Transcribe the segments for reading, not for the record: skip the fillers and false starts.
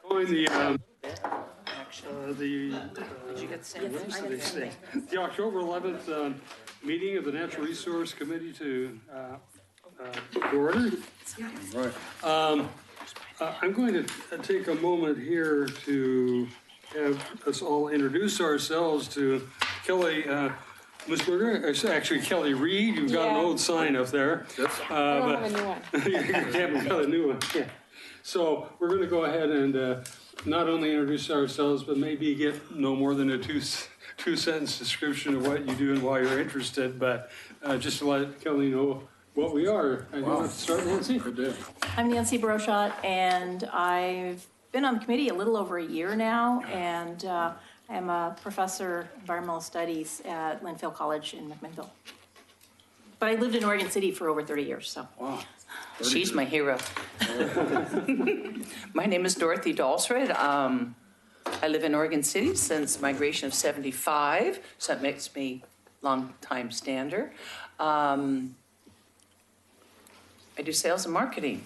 Calling the October 11th meeting of the Natural Resource Committee to order. Right. I'm going to take a moment here to have us all introduce ourselves to Kelly Musburger, actually Kelly Reed. You've got an old sign up there. I don't have a new one. You haven't got a new one. Yeah. So we're going to go ahead and not only introduce ourselves, but maybe get no more than a two-sentence description of what you do and why you're interested, but just to let Kelly know what we are. I want to start, Nancy? I'm Nancy Brochot, and I've been on the committee a little over a year now, and I'm a professor of environmental studies at Linfield College in McMinnville. But I lived in Oregon City for over 30 years, so. Wow. She's my hero. My name is Dorothy Dalsred. I live in Oregon City since migration of 75, so that makes me long-time stander. I do sales and marketing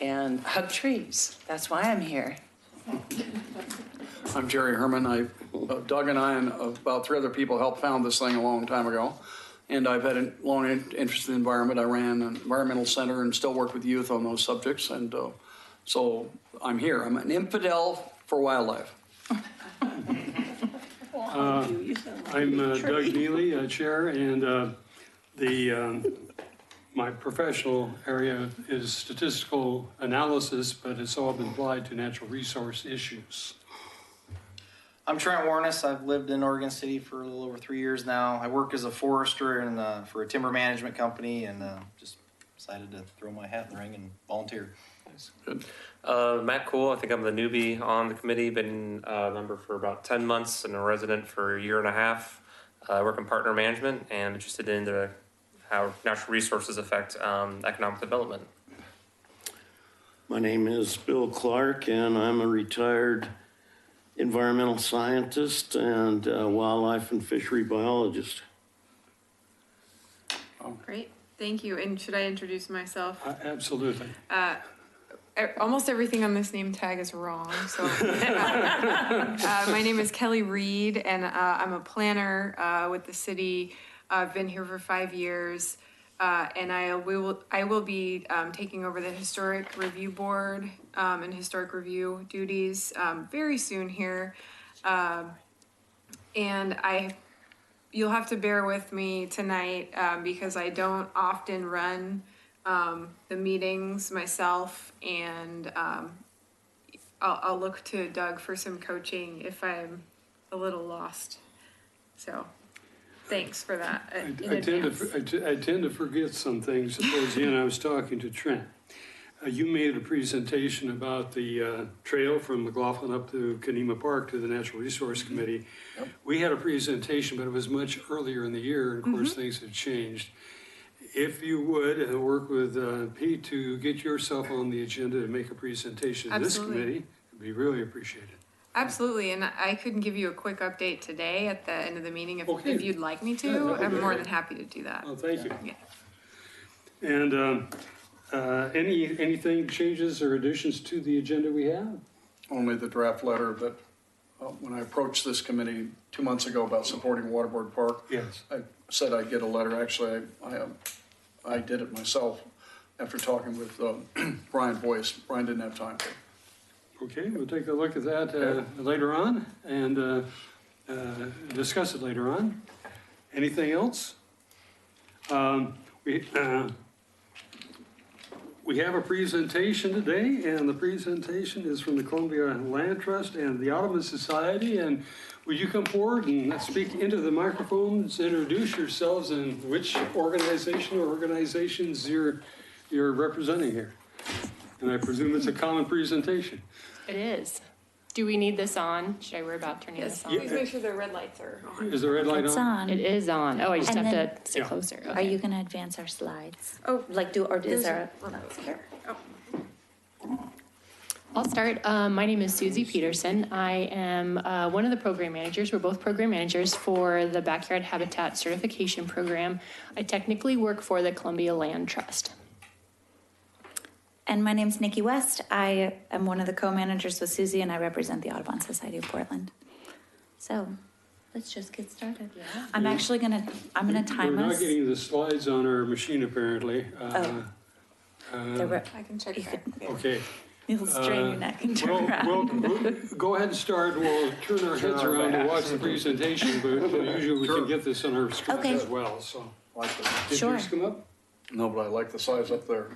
and hug trees. That's why I'm here. I'm Jerry Herman. Doug and I and about 3 other people helped found this thing a long time ago. And I've had a long interest in the environment. I ran an environmental center and still work with youth on those subjects. And so I'm here. I'm an infidel for wildlife. I'm Doug Neely, chair, and my professional area is statistical analysis, but it's all been applied to natural resource issues. I'm Trent Warnes. I've lived in Oregon City for a little over 3 years now. I work as a forester and for a timber management company, and just decided to throw my hat in the ring and volunteer. Good. Matt Cool. I think I'm the newbie on the committee. Been a member for about 10 months and a resident for a year and a half. I work in partner management and interested in how natural resources affect economic development. My name is Bill Clark, and I'm a retired environmental scientist and wildlife and fishery biologist. Great, thank you. And should I introduce myself? Absolutely. Almost everything on this name tag is wrong. So my name is Kelly Reed, and I'm a planner with the city. I've been here for 5 years, and I will be taking over the Historic Review Board and Historic Review duties very soon here. And you'll have to bear with me tonight because I don't often run the meetings myself, and I'll look to Doug for some coaching if I'm a little lost. So thanks for that. I tend to forget some things. Towards the end, I was talking to Trent. You made a presentation about the trail from McLaughlin up to Kanema Park to the Natural Resource Committee. Yep. We had a presentation, but it was much earlier in the year, and of course things have changed. If you would work with Pete to get yourself on the agenda to make a presentation to this committee, it would be really appreciated. Absolutely, and I could give you a quick update today at the end of the meeting if you'd like me to. Yeah, I'm more than happy to do that. Oh, thank you. Yeah. And anything changes or additions to the agenda we have? Only the draft letter that when I approached this committee 2 months ago about supporting Waterboard Park, yes, I said I'd get a letter. Actually, I did it myself after talking with Brian Boyce. Brian didn't have time to. Okay, we'll take a look at that later on and discuss it later on. Anything else? We have a presentation today, and the presentation is from the Columbia Land Trust and the Ottoman Society. And would you come forward and speak into the microphones, introduce yourselves, and which organization or organizations you're representing here? And I presume it's a common presentation. It is. Do we need this on? Should I worry about turning this on? Please make sure the red lights are on. Is the red light It's on? It is on. Oh, I just And have to sit closer. Okay. Are you going to advance our slides? Oh, Is there here. Oh. I'll start. My name is Susie Peterson. I am one of the program managers. We're both program managers for the Backyard Habitat Certification Program. I technically work for the Columbia Land Trust. and my name's Nikki West. I am one of the co-managers with Susie, and I represent the Audubon Society of Portland. So let's just get started. Yeah. I'm actually gonna time We're not us. getting the slides on our machine, apparently. I can check that. Okay. You'll strain your neck and turn around. We'll go ahead and start. We'll turn our heads around to watch the presentation, but usually we can get this on our screen Okay. as well, so. Like the, Did Sure. yours come up? no, but I like the size up there.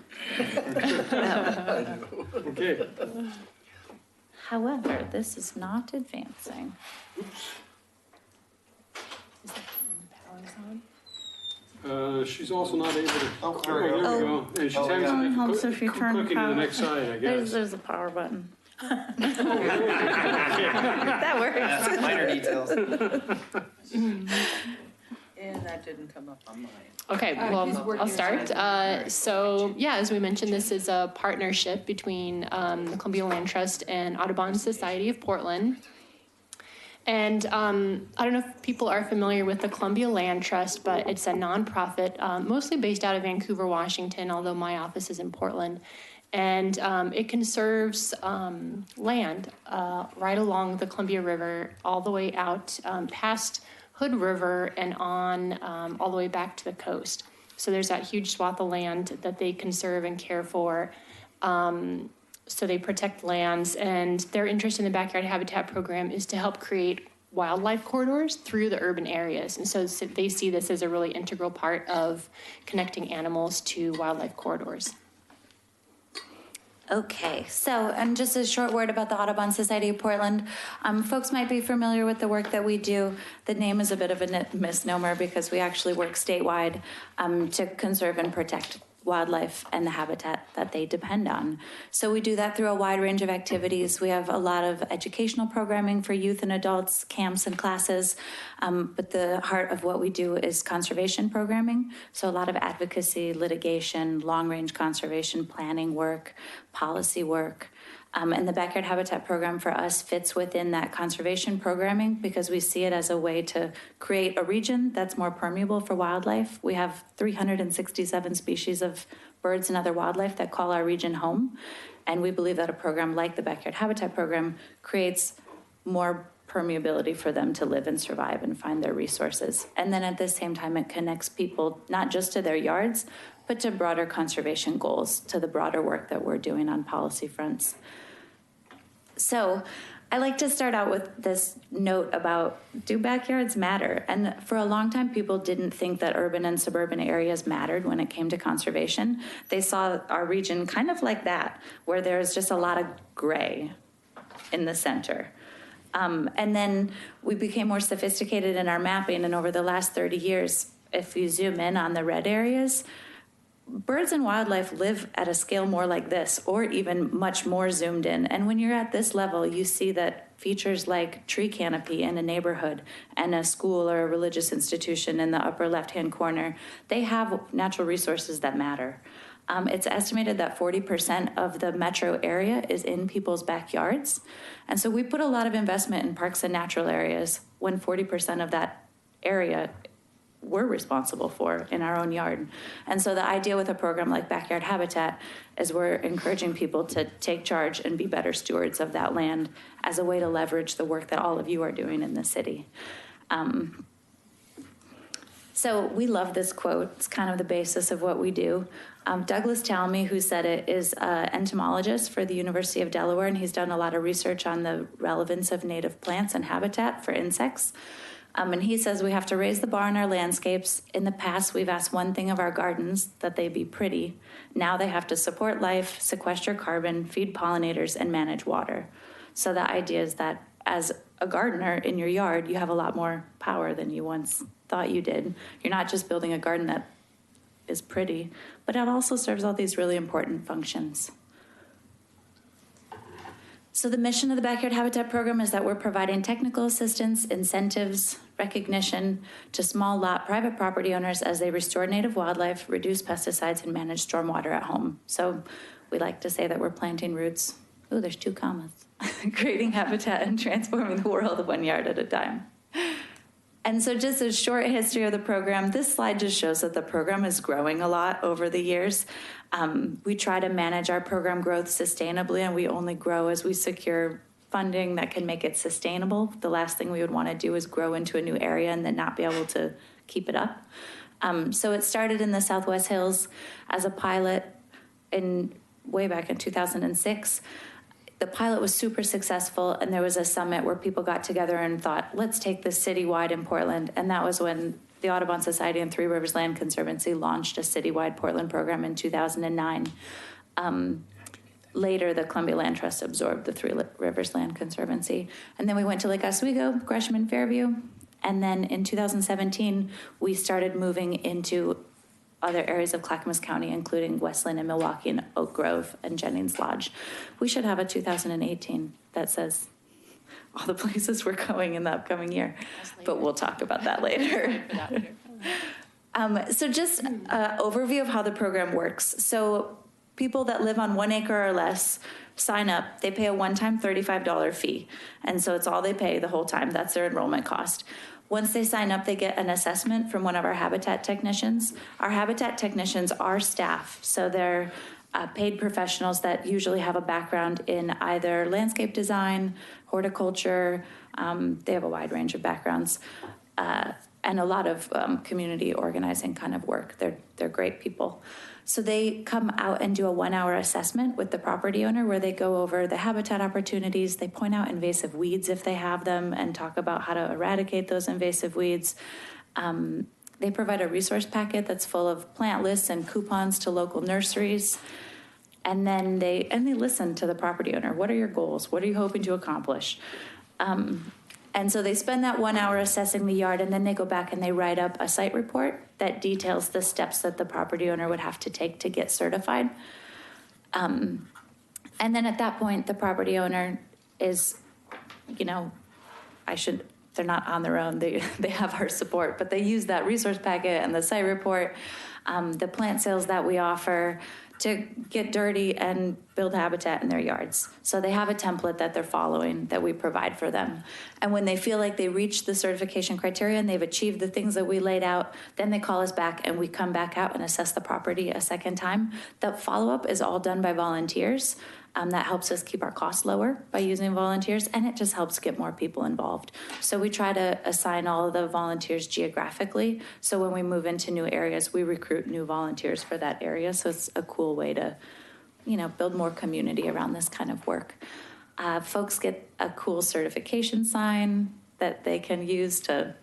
Okay. However, this is not advancing. She's also not able to. Oh, there we go. And she's Oh, having yeah. some Helps if you turn clicking to the power. next side, I guess. There's a power button. Okay. That works. Yeah, minor details. And that didn't come up on mine. Okay, well, I'll start. So, yeah, as we mentioned, this is a partnership between the Columbia Land Trust and Audubon Society of Portland. And I don't know if people are familiar with the Columbia Land Trust, but it's a nonprofit, mostly based out of Vancouver, Washington, although my office is in Portland. And it conserves land right along the Columbia River, all the way out past Hood River and on all the way back to the coast. So there's that huge swath of land that they conserve and care for. So they protect lands, and their interest in the Backyard Habitat Program is to help create wildlife corridors through the urban areas. And so they see this as a really integral part of connecting animals to wildlife corridors. Okay, so, and just a short word about the Audubon Society of Portland. Folks might be familiar with the work that we do. The name is a bit of a misnomer because we actually work statewide to conserve and protect wildlife and the habitat that they depend on. So we do that through a wide range of activities. We have a lot of educational programming for youth and adults, camps and classes, but the heart of what we do is conservation programming. So a lot of advocacy, litigation, long-range conservation planning work, policy work. And the Backyard Habitat Program for us fits within that conservation programming because we see it as a way to create a region that's more permeable for wildlife. We have 367 species of birds and other wildlife that call our region home. And we believe that a program like the Backyard Habitat Program creates more permeability for them to live and survive and find their resources. And then at the same time, it connects people not just to their yards, but to broader conservation goals, to the broader work that we're doing on policy fronts. So I like to start out with this note about, do backyards matter? And for a long time, people didn't think that urban and suburban areas mattered when it came to conservation. They saw our region kind of like that, where there's just a lot of gray in the center. And then we became more sophisticated in our mapping, and over the last 30 years, if you zoom in on the red areas, birds and wildlife live at a scale more like this, or even much more zoomed in. And when you're at this level, you see that features like tree canopy in a neighborhood and a school or a religious institution in the upper left-hand corner, they have natural resources that matter. It's estimated that 40% of the metro area is in people's backyards. And so we put a lot of investment in parks and natural areas when 40% of that area we're responsible for in our own yard. And so the idea with a program like Backyard Habitat is we're encouraging people to take charge and be better stewards of that land as a way to leverage the work that all of you are doing in the city. So we love this quote. It's kind of the basis of what we do. Douglas Talmy, who said it, is an entomologist for the University of Delaware, and he's done a lot of research on the relevance of native plants and habitat for insects. And he says we have to raise the bar in our landscapes. In the past, we've asked one thing of our gardens, that they be pretty. Now they have to support life, sequester carbon, feed pollinators, and manage water. So the idea is that as a gardener in your yard, you have a lot more power than you once thought you did. You're not just building a garden that is pretty, but it also serves all these really important functions. So the mission of the Backyard Habitat Program is that we're providing technical assistance, incentives, recognition to small lot private property owners as they restore native wildlife, reduce pesticides, and manage stormwater at home. So we like to say that we're planting roots. Oh, there's 2 commas. Creating habitat and transforming the world 1 yard at a time. And so just a short history of the program. This slide just shows that the program is growing a lot over the years. We try to manage our program growth sustainably, and we only grow as we secure funding that can make it sustainable. The last thing we would want to do is grow into a new area and then not be able to keep it up. So it started in the Southwest Hills as a pilot way back in 2006. The pilot was super successful, and there was a summit where people got together and thought, let's take this citywide in Portland. And that was when the Audubon Society and Three Rivers Land Conservancy launched a citywide Portland program in 2009. Later, the Columbia Land Trust absorbed the Three Rivers Land Conservancy. And then we went to Lake Oswego, Gresham, and Fairview. And then in 2017, we started moving into other areas of Clackamas County, including Westland and Milwaukee and Oak Grove and Jennings Lodge. We should have a 2018 that says all the places we're going in the upcoming year, but we'll talk about that later. So just an overview of how the program works. So people that live on 1 acre or less sign up. They pay a one-time $35 fee. And so it's all they pay the whole time. That's their enrollment cost. Once they sign up, they get an assessment from one of our habitat technicians. Our habitat technicians are staff, so they're paid professionals that usually have a background in either landscape design, horticulture. They have a wide range of backgrounds, and a lot of community organizing kind of work. They're great people. So they come out and do a 1-hour assessment with the property owner where they go over the habitat opportunities. They point out invasive weeds if they have them and talk about how to eradicate those invasive weeds. They provide a resource packet that's full of plant lists and coupons to local nurseries. And then they listen to the property owner. What are your goals? What are you hoping to accomplish? And so they spend that 1 hour assessing the yard, and then they go back and they write up a site report that details the steps that the property owner would have to take to get certified. And then at that point, the property owner is, they're not on their own. They have our support, but they use that resource packet and the site report, the plant sales that we offer to get dirty and build habitat in their yards. So they have a template that they're following that we provide for them. And when they feel like they reach the certification criteria and they've achieved the things that we laid out, then they call us back and we come back out and assess the property a second time. The follow-up is all done by volunteers. That helps us keep our costs lower by using volunteers, and it just helps get more people involved. So we try to assign all of the volunteers geographically. So when we move into new areas, we recruit new volunteers for that area. So it's a cool way to, build more community around this kind of work. Folks get a cool certification sign that they can use to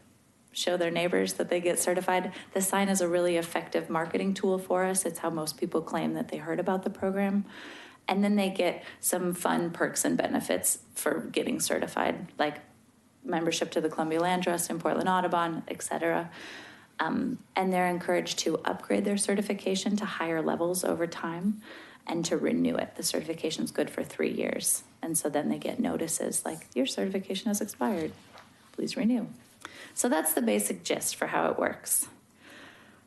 show their neighbors that they get certified. The sign is a really effective marketing tool for us. It's how most people claim that they heard about the program. And then they get some fun perks and benefits for getting certified, like membership to the Columbia Land Trust and Portland Audubon, et cetera. And they're encouraged to upgrade their certification to higher levels over time and to renew it. The certification is good for 3 years. And so then they get notices like, your certification has expired. Please renew. So that's the basic gist for how it works.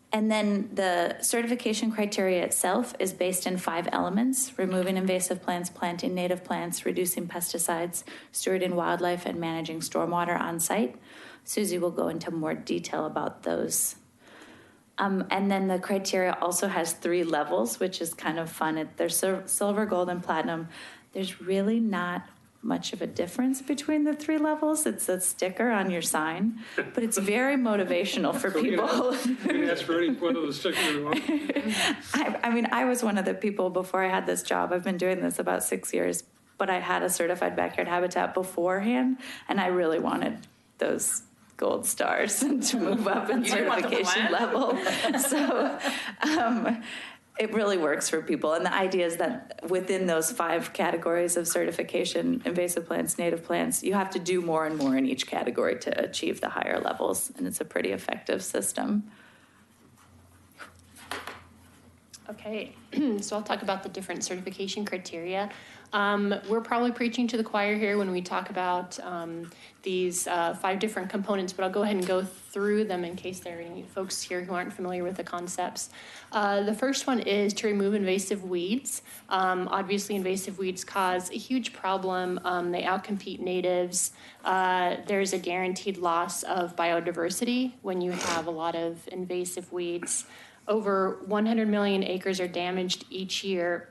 And then the certification criteria itself is based in 5 elements: removing invasive plants, planting native plants, reducing pesticides, stewarding wildlife, and managing stormwater on site. Susie will go into more detail about those. And then the criteria also has 3 levels, which is kind of fun. There's silver, gold, and platinum. There's really not much of a difference between the 3 levels. It's a sticker on your sign, but it's very motivational for people. You can ask for any one of the stickers you want. I was one of the people before I had this job. I've been doing this about 6 years, but I had a certified backyard habitat beforehand, and I really wanted those gold stars to move up in certification level. So it really works for people. And the idea is that within those 5 categories of certification, invasive plants, native plants, you have to do more and more in each category to achieve the higher levels. And it's a pretty effective system. Okay, so I'll talk about the different certification criteria. We're probably preaching to the choir here when we talk about these 5 different components, but I'll go ahead and go through them in case there are any folks here who aren't familiar with the concepts. The first one is to remove invasive weeds. Obviously, invasive weeds cause a huge problem. They outcompete natives. There's a guaranteed loss of biodiversity when you have a lot of invasive weeds. Over 100 million acres are damaged each year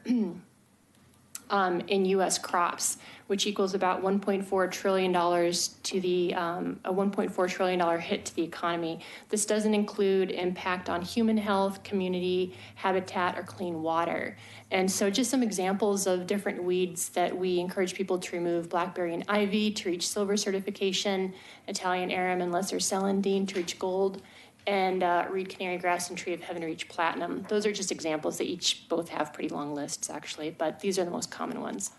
in U.S. crops, which equals about $1.4 trillion to the a $1.4 trillion hit to the economy. This doesn't include impact on human health, community, habitat, or clean water. And so just some examples of different weeds that we encourage people to remove: blackberry and ivy to reach silver certification, Italian arum and lesser celandine to reach gold, and reed canary grass and tree of heaven to reach platinum. Those are just examples. They both have pretty long lists, actually, but these are the most common ones.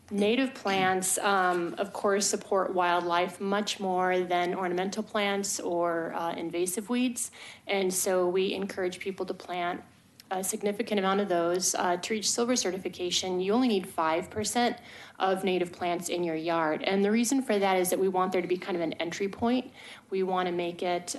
Native plants, of course, support wildlife much more than ornamental plants or invasive weeds. And so we encourage people to plant a significant amount of those. To reach silver certification, you only need 5% of native plants in your yard. And the reason for that is that we want there to be kind of an entry point. We want to make it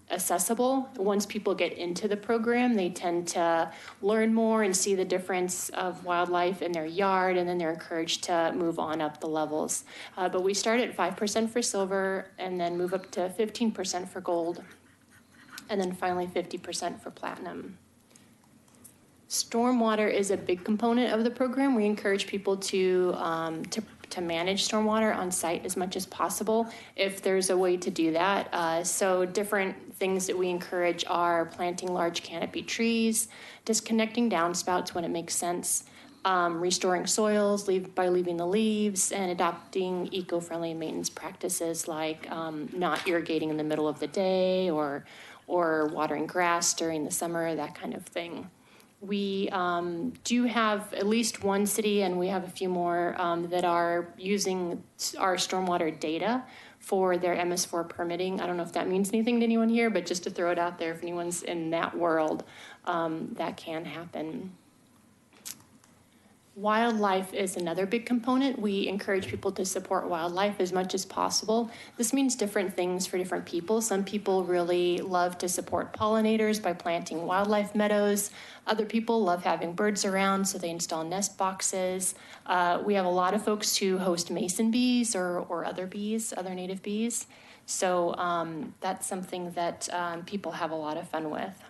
accessible. Once people get into the program, they tend to learn more and see the difference of wildlife in their yard, and then they're encouraged to move on up the levels. But we start at 5% for silver and then move up to 15% for gold, and then finally 50% for platinum. Stormwater is a big component of the program. We encourage people to manage stormwater on site as much as possible if there's a way to do that. So different things that we encourage are planting large canopy trees, disconnecting downspouts when it makes sense, restoring soils by leaving the leaves, and adopting eco-friendly maintenance practices like not irrigating in the middle of the day or watering grass during the summer, that kind of thing. We do have at least one city, and we have a few more that are using our stormwater data for their MS4 permitting. I don't know if that means anything to anyone here, but just to throw it out there, if anyone's in that world, that can happen. Wildlife is another big component. We encourage people to support wildlife as much as possible. This means different things for different people. Some people really love to support pollinators by planting wildlife meadows. Other people love having birds around, so they install nest boxes. We have a lot of folks who host mason bees or other bees, other native bees. So that's something that people have a lot of fun with.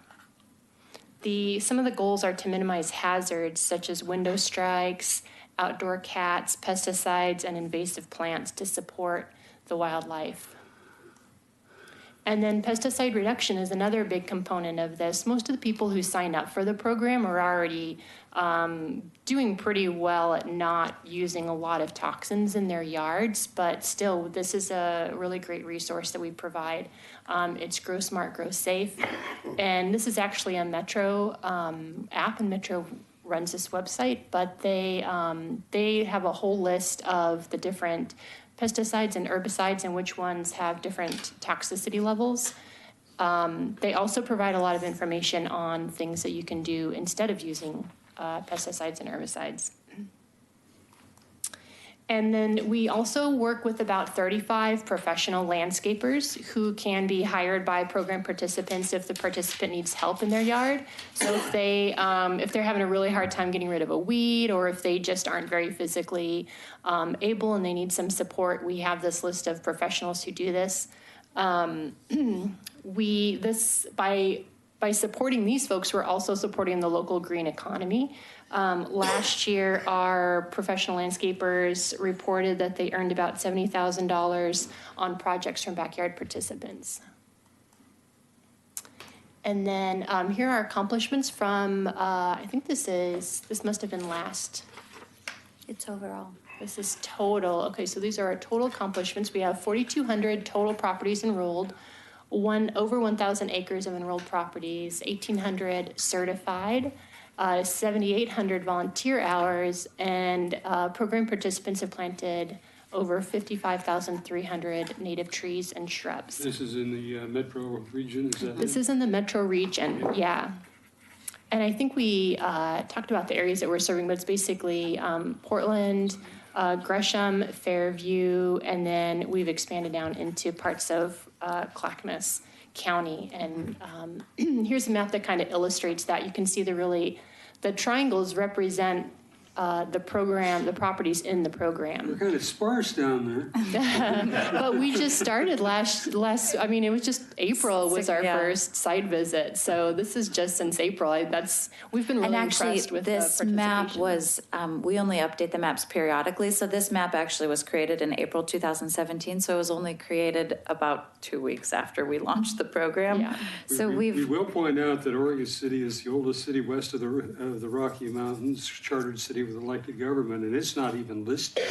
Some of the goals are to minimize hazards such as window strikes, outdoor cats, pesticides, and invasive plants to support the wildlife. And then pesticide reduction is another big component of this. Most of the people who sign up for the program are already doing pretty well at not using a lot of toxins in their yards, but still, this is a really great resource that we provide. It's Grow Smart, Grow Safe, and this is actually a Metro app, and Metro runs this website, but they have a whole list of the different pesticides and herbicides and which ones have different toxicity levels. They also provide a lot of information on things that you can do instead of using pesticides and herbicides. And then we also work with about 35 professional landscapers who can be hired by program participants if the participant needs help in their yard. So if they're having a really hard time getting rid of a weed, or if they just aren't very physically able and they need some support, we have this list of professionals who do this. By supporting these folks, we're also supporting the local green economy. Last year, our professional landscapers reported that they earned about $70,000 on projects from backyard participants. And then here are accomplishments from, I think this must have been last. It's overall. This is total. Okay, so these are our total accomplishments. We have 4,200 total properties enrolled, over 1,000 acres of enrolled properties, 1,800 certified, 7,800 volunteer hours, and program participants have planted over 55,300 native trees and shrubs. This is in the metro region, is that This is in the metro region, yeah. And I think we talked about the areas that we're serving, but it's basically Portland, Gresham, Fairview, and then we've expanded down into parts of Clackamas County. And here's a map that kind of illustrates that. You can see the triangles represent the program, the properties in the We're program. kind of sparse down there. But we just started I mean, it was just April was our Yeah. first site visit. So this is just since April. We've been really And actually, impressed with this the map participation. was, we only update the maps periodically, so this map actually was created in April 2017, so it was only created about 2 weeks after we launched the program. Yeah. So We we've, will point out that Oregon City is the oldest city west of the Rocky Mountains, chartered city with elected government, and it's not even listed.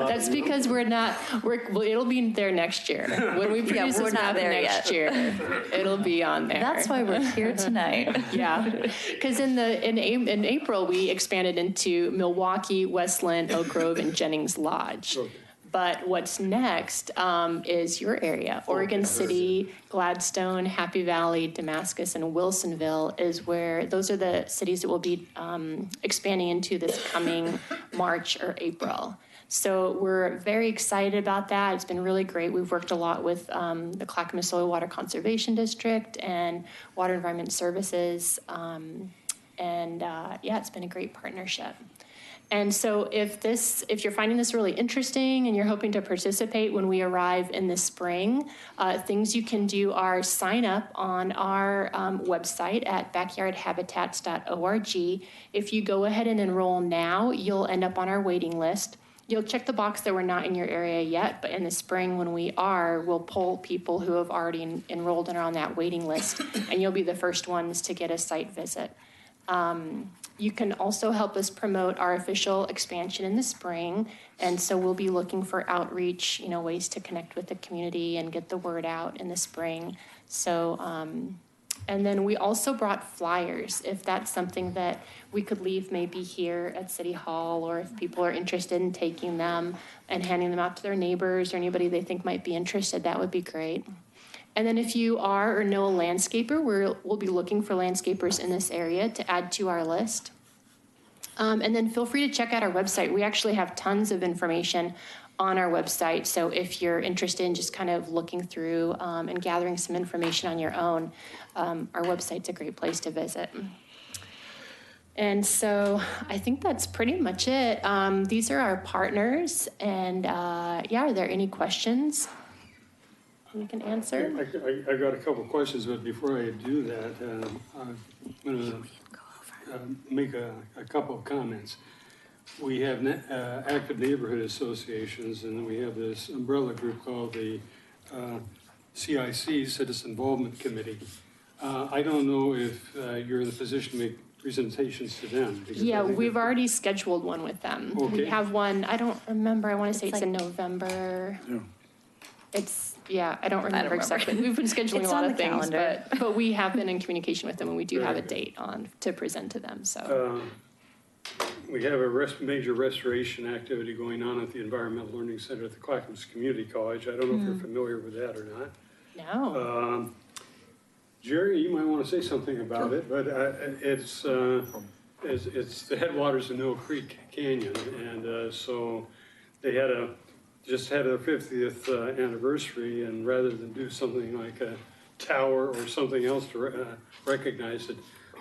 That's because it'll be there next year. When we produce we're this not map there next year, it'll be on there. that's why we're here tonight. Yeah, because in April we expanded into Milwaukee, Westland, Oak Grove, and Jennings Lodge. Okay. But what's next is your area. Oregon City, Gladstone, Happy Valley, Damascus, and Wilsonville those are the cities that will be expanding into this coming March or April. So we're very excited about that. It's been really great. We've worked a lot with the Clackamas Soil Water Conservation District and Water Environment Services. It's been a great partnership. And so if you're finding this really interesting and you're hoping to participate when we arrive in the spring, things you can do are sign up on our website at backyardhabitats.org. If you go ahead and enroll now, you'll end up on our waiting list. You'll check the box that we're not in your area yet, but in the spring when we are, we'll poll people who have already enrolled and are on that waiting list, and you'll be the first ones to get a site visit. You can also help us promote our official expansion in the spring. And so we'll be looking for outreach, ways to connect with the community and get the word out in the spring. So, and then we also brought flyers, if that's something that we could leave maybe here at City Hall, or if people are interested in taking them and handing them out to their neighbors or anybody they think might be interested, that would be great. And then if you are or know a landscaper, we'll be looking for landscapers in this area to add to our list. And then feel free to check out our website. We actually have tons of information on our website. So if you're interested in just kind of looking through and gathering some information on your own, our website's a great place to visit. And so I think that's pretty much it. These are our partners. And are there any questions you can answer? I got a couple of questions, but before I do that, I'm going to make a couple of comments. We have active neighborhood associations, and then we have this umbrella group called the CIC, Citizen Involvement Committee. I don't know if you're in the position to make presentations to them. Yeah, we've already scheduled one with them. Okay. We have one, I don't remember, I want to say it's in November. Yeah. I don't remember exactly. We've been scheduling It's a lot on of the things, calendar. but we have been in communication with them, and we do have a date to present to them, so. We have a major restoration activity going on at the Environmental Learning Center at the Clackamas Community College. I don't know if you're familiar with that or not. No. Jerry, you might want to say something about it, but it's the headwaters of Mill Creek Canyon, and so they just had their 50th anniversary, and rather than do something like a tower or something else to recognize it,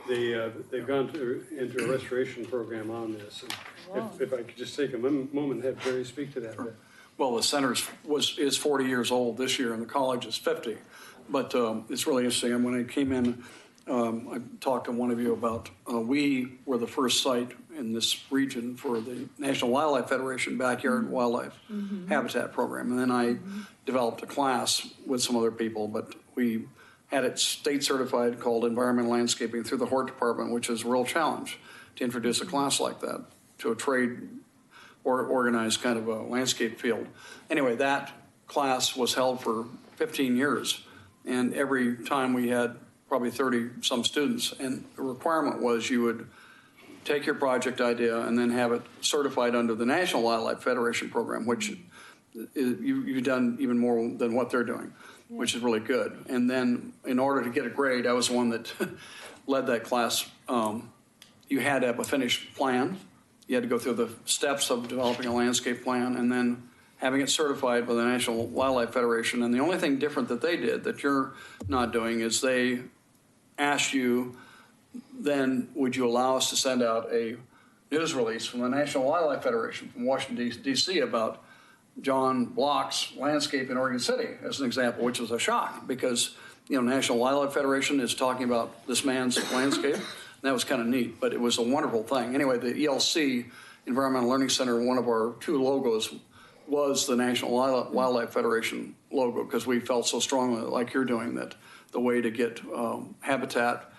they've gone into a restoration program on this. And if I could just take a moment and have Jerry speak to that. Sure. Well, the center is 40 years old this year, and the college is 50. But it's really interesting. And when I came in, I talked to one of you about we were the first site in this region for the National Wildlife Federation Backyard Wildlife Habitat Program. And then I developed a class with some other people, but we had it state certified, called Environmental Landscaping, through the Hort Department, which is a real challenge to introduce a class like that to a trade or organized kind of a landscape field. Anyway, that class was held for 15 years. And every time we had probably 30 some students, and the requirement was you would take your project idea and then have it certified under the National Wildlife Federation program, which you've done even more than what they're doing. which is really good. And then in order to get a grade, I was the one that led that class. You had to have a finished plan. You had to go through the steps of developing a landscape plan and then having it certified by the National Wildlife Federation. And the only thing different that they did that you're not doing is they asked you, then would you allow us to send out a news release from the National Wildlife Federation from Washington, D.C. about John Block's landscape in Oregon City, as an example, which was a shock because, National Wildlife Federation is talking about this man's landscape. And that was kind of neat, but it was a wonderful thing. Anyway, the ELC, Environmental Learning Center, one of our 2 logos was the National Wildlife Federation logo because we felt so strongly, like you're doing, that the way to get habitat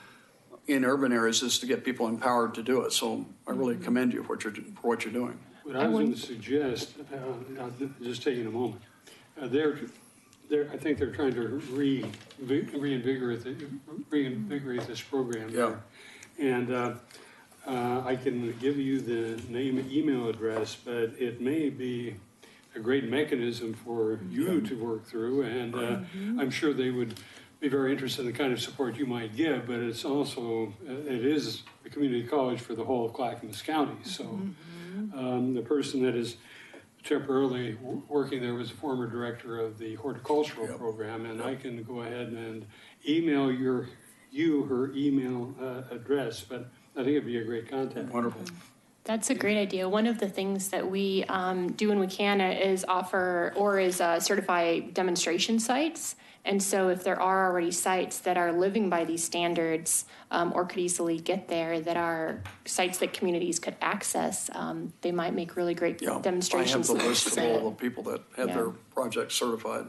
in urban areas is to get people empowered to do it. So I really commend you for what you're doing. What I was going to suggest, just taking a moment, I think they're trying to reinvigorate this program. Yeah. And I can give you the email address, but it may be a great mechanism for you to work through. And I'm sure they would be very interested in the kind of support you might give, but it's also, it is a community college for the whole of Clackamas County. So the person that is temporarily working there was a former director of the horticultural program, and I can go ahead and email her email address, but I think it'd be a great contact. Wonderful. That's a great idea. One of the things that we do in Wicana is certify demonstration sites. And so if there are already sites that are living by these standards or could easily get there, that are sites that communities could access, they might make really great demonstration sites. I have the list of all the people that have their projects certified.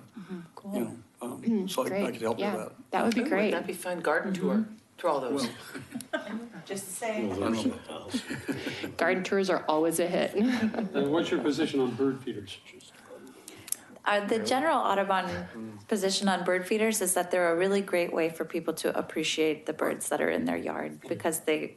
Cool. So I could help with that. That would be great. That'd be fun. Garden tour. To all those. Just saying. Garden tours are always a hit. What's your position on bird feeders? The general Audubon position on bird feeders is that they're a really great way for people to appreciate the birds that are in their yard because they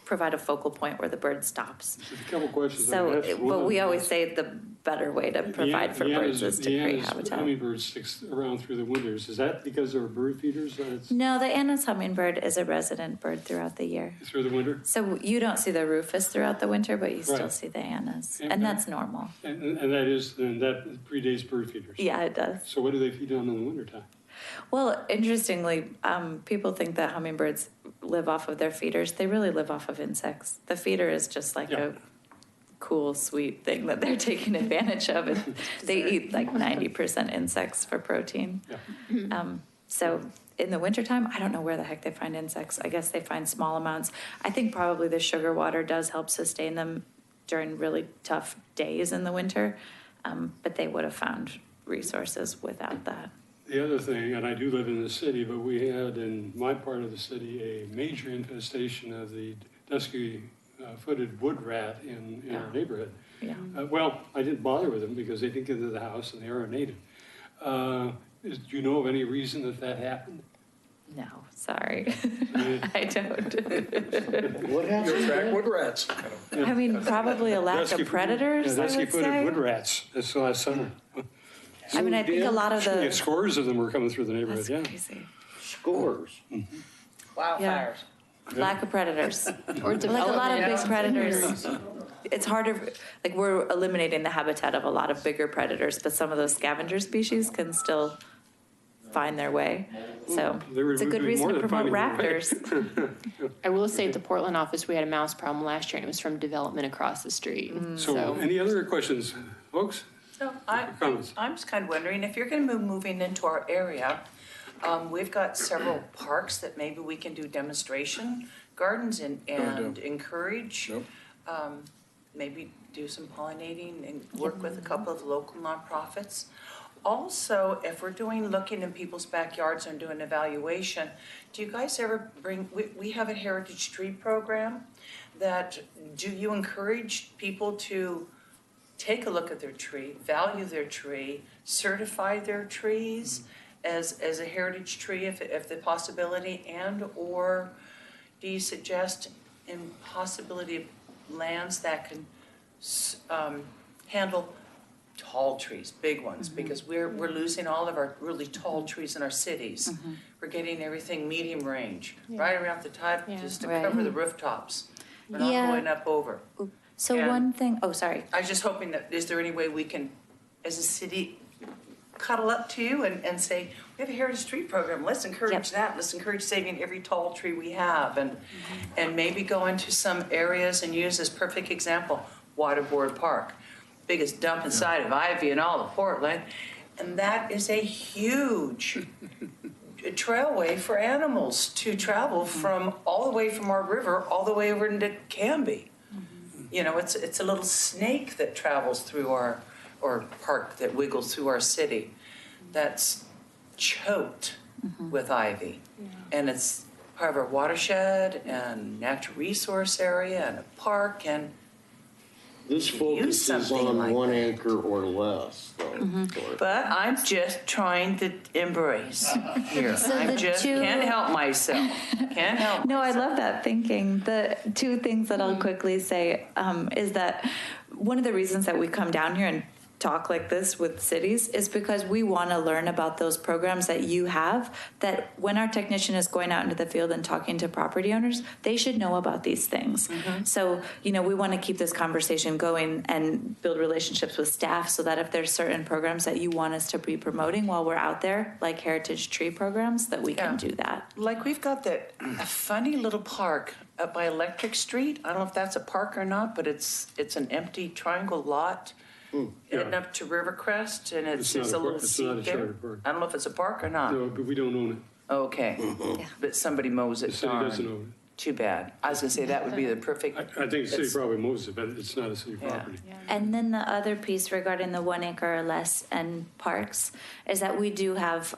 provide a focal point where the bird stops. There's a couple questions. So, but we always say the better way to provide for birds is to create habitat. Hummingbird sticks around through the winters. Is that because they're bird feeders? No, the Anna's hummingbird is a resident bird throughout the year. Through the winter? So you don't see the rufous throughout the winter, but you still see the Annas, and that's normal. And that predates bird feeders? Yeah, it does. So what do they feed on in the wintertime? Well, interestingly, people think that hummingbirds live off of their feeders. They really live off of insects. The feeder is just like a cool, sweet thing that they're taking advantage of. And they eat like 90% insects for protein. Yeah. So in the wintertime, I don't know where the heck they find insects. I guess they find small amounts. I think probably the sugar water does help sustain them during really tough days in the winter. But they would have found resources without that. The other thing, and I do live in the city, but we had in my part of the city a major infestation of the dusky-footed wood rat in our neighborhood. Yeah. Well, I didn't bother with them because they didn't get into the house and they are a native. Do you know of any reason that happened? No, sorry. I don't. What You happened? attract wood rats. I mean, probably a lack of predators, I would Dusky-footed say. wood rats. That's the last summer. I mean, I think a lot of Yeah, the. scores of them were coming through the neighborhood, That's yeah. crazy. Scores. Wildfires. Lack of predators. Or Like a lot of big development. predators. It's harder, like we're eliminating the habitat of a lot of bigger predators, but some of those scavenger species can still find their way. So They were it's a good doing reason more to than promote finding their way. raptors. I will say at the Portland office, we had a mouse problem last year, and it was from development across the street. So any other questions, folks? So Comments? I'm just kind of wondering, if you're going to be moving into our area, we've got several parks that maybe we can do demonstration gardens and encourage. Yep. Maybe do some pollinating and work with a couple of local nonprofits. Also, if we're looking in people's backyards and doing evaluation, do you guys ever we have a heritage tree program do you encourage people to take a look at their tree, value their tree, certify their trees as a heritage tree if the possibility, and or do you suggest in possibility of lands that can handle tall trees, big ones, because we're losing all of our really tall trees in our cities. We're getting everything medium range, right around the top, just to Right. cover the rooftops. We're not Yeah. going up over. So And- one thing, oh, sorry. I was just hoping that, is there any way we can, as a city, cuddle up to you and say, we have a Heritage Tree Program, let's encourage Yep. that, let's encourage saving every tall tree we have, and maybe go into some areas and use this perfect example, Waterboard Park, biggest dump inside of Ivy in all of Portland, and that is a huge trailway for animals to travel from, all the way from our river, all the way over into Canby. You know, it's a little snake that travels through our, or park that wiggles through our city that's choked with ivy. And it's part of our watershed and natural resource area and a park, and This focuses something on like 1 that. acre or less, though. but I'm just trying to embrace here. So I the just two- can't help myself. Can't help. No, I love that thinking. The two things that I'll quickly say is that one of the reasons that we come down here and talk like this with cities is because we want to learn about those programs that you have, that when our technician is going out into the field and talking to property owners, they should know about these things. So, you know, we want to keep this conversation going and build relationships with staff so that if there's certain programs that you want us to be promoting while we're out there, like heritage tree programs, that we can Yeah. do that. Like we've got that a funny little park up by Electric Street. I don't know if that's a park or not, but it's an empty triangle lot heading up to Rivercrest, and it's It's not a a little park. It's not a seat there. charter park. I don't know if it's a park or not. No, but we don't own it. Okay, but somebody mows The it. city doesn't Darn. own Too bad. I was gonna say that would be the it. perfect. I think the city It's- probably mows it, but it's not a city Yeah. property. And then the other piece regarding the 1 acre or less and parks is that we do have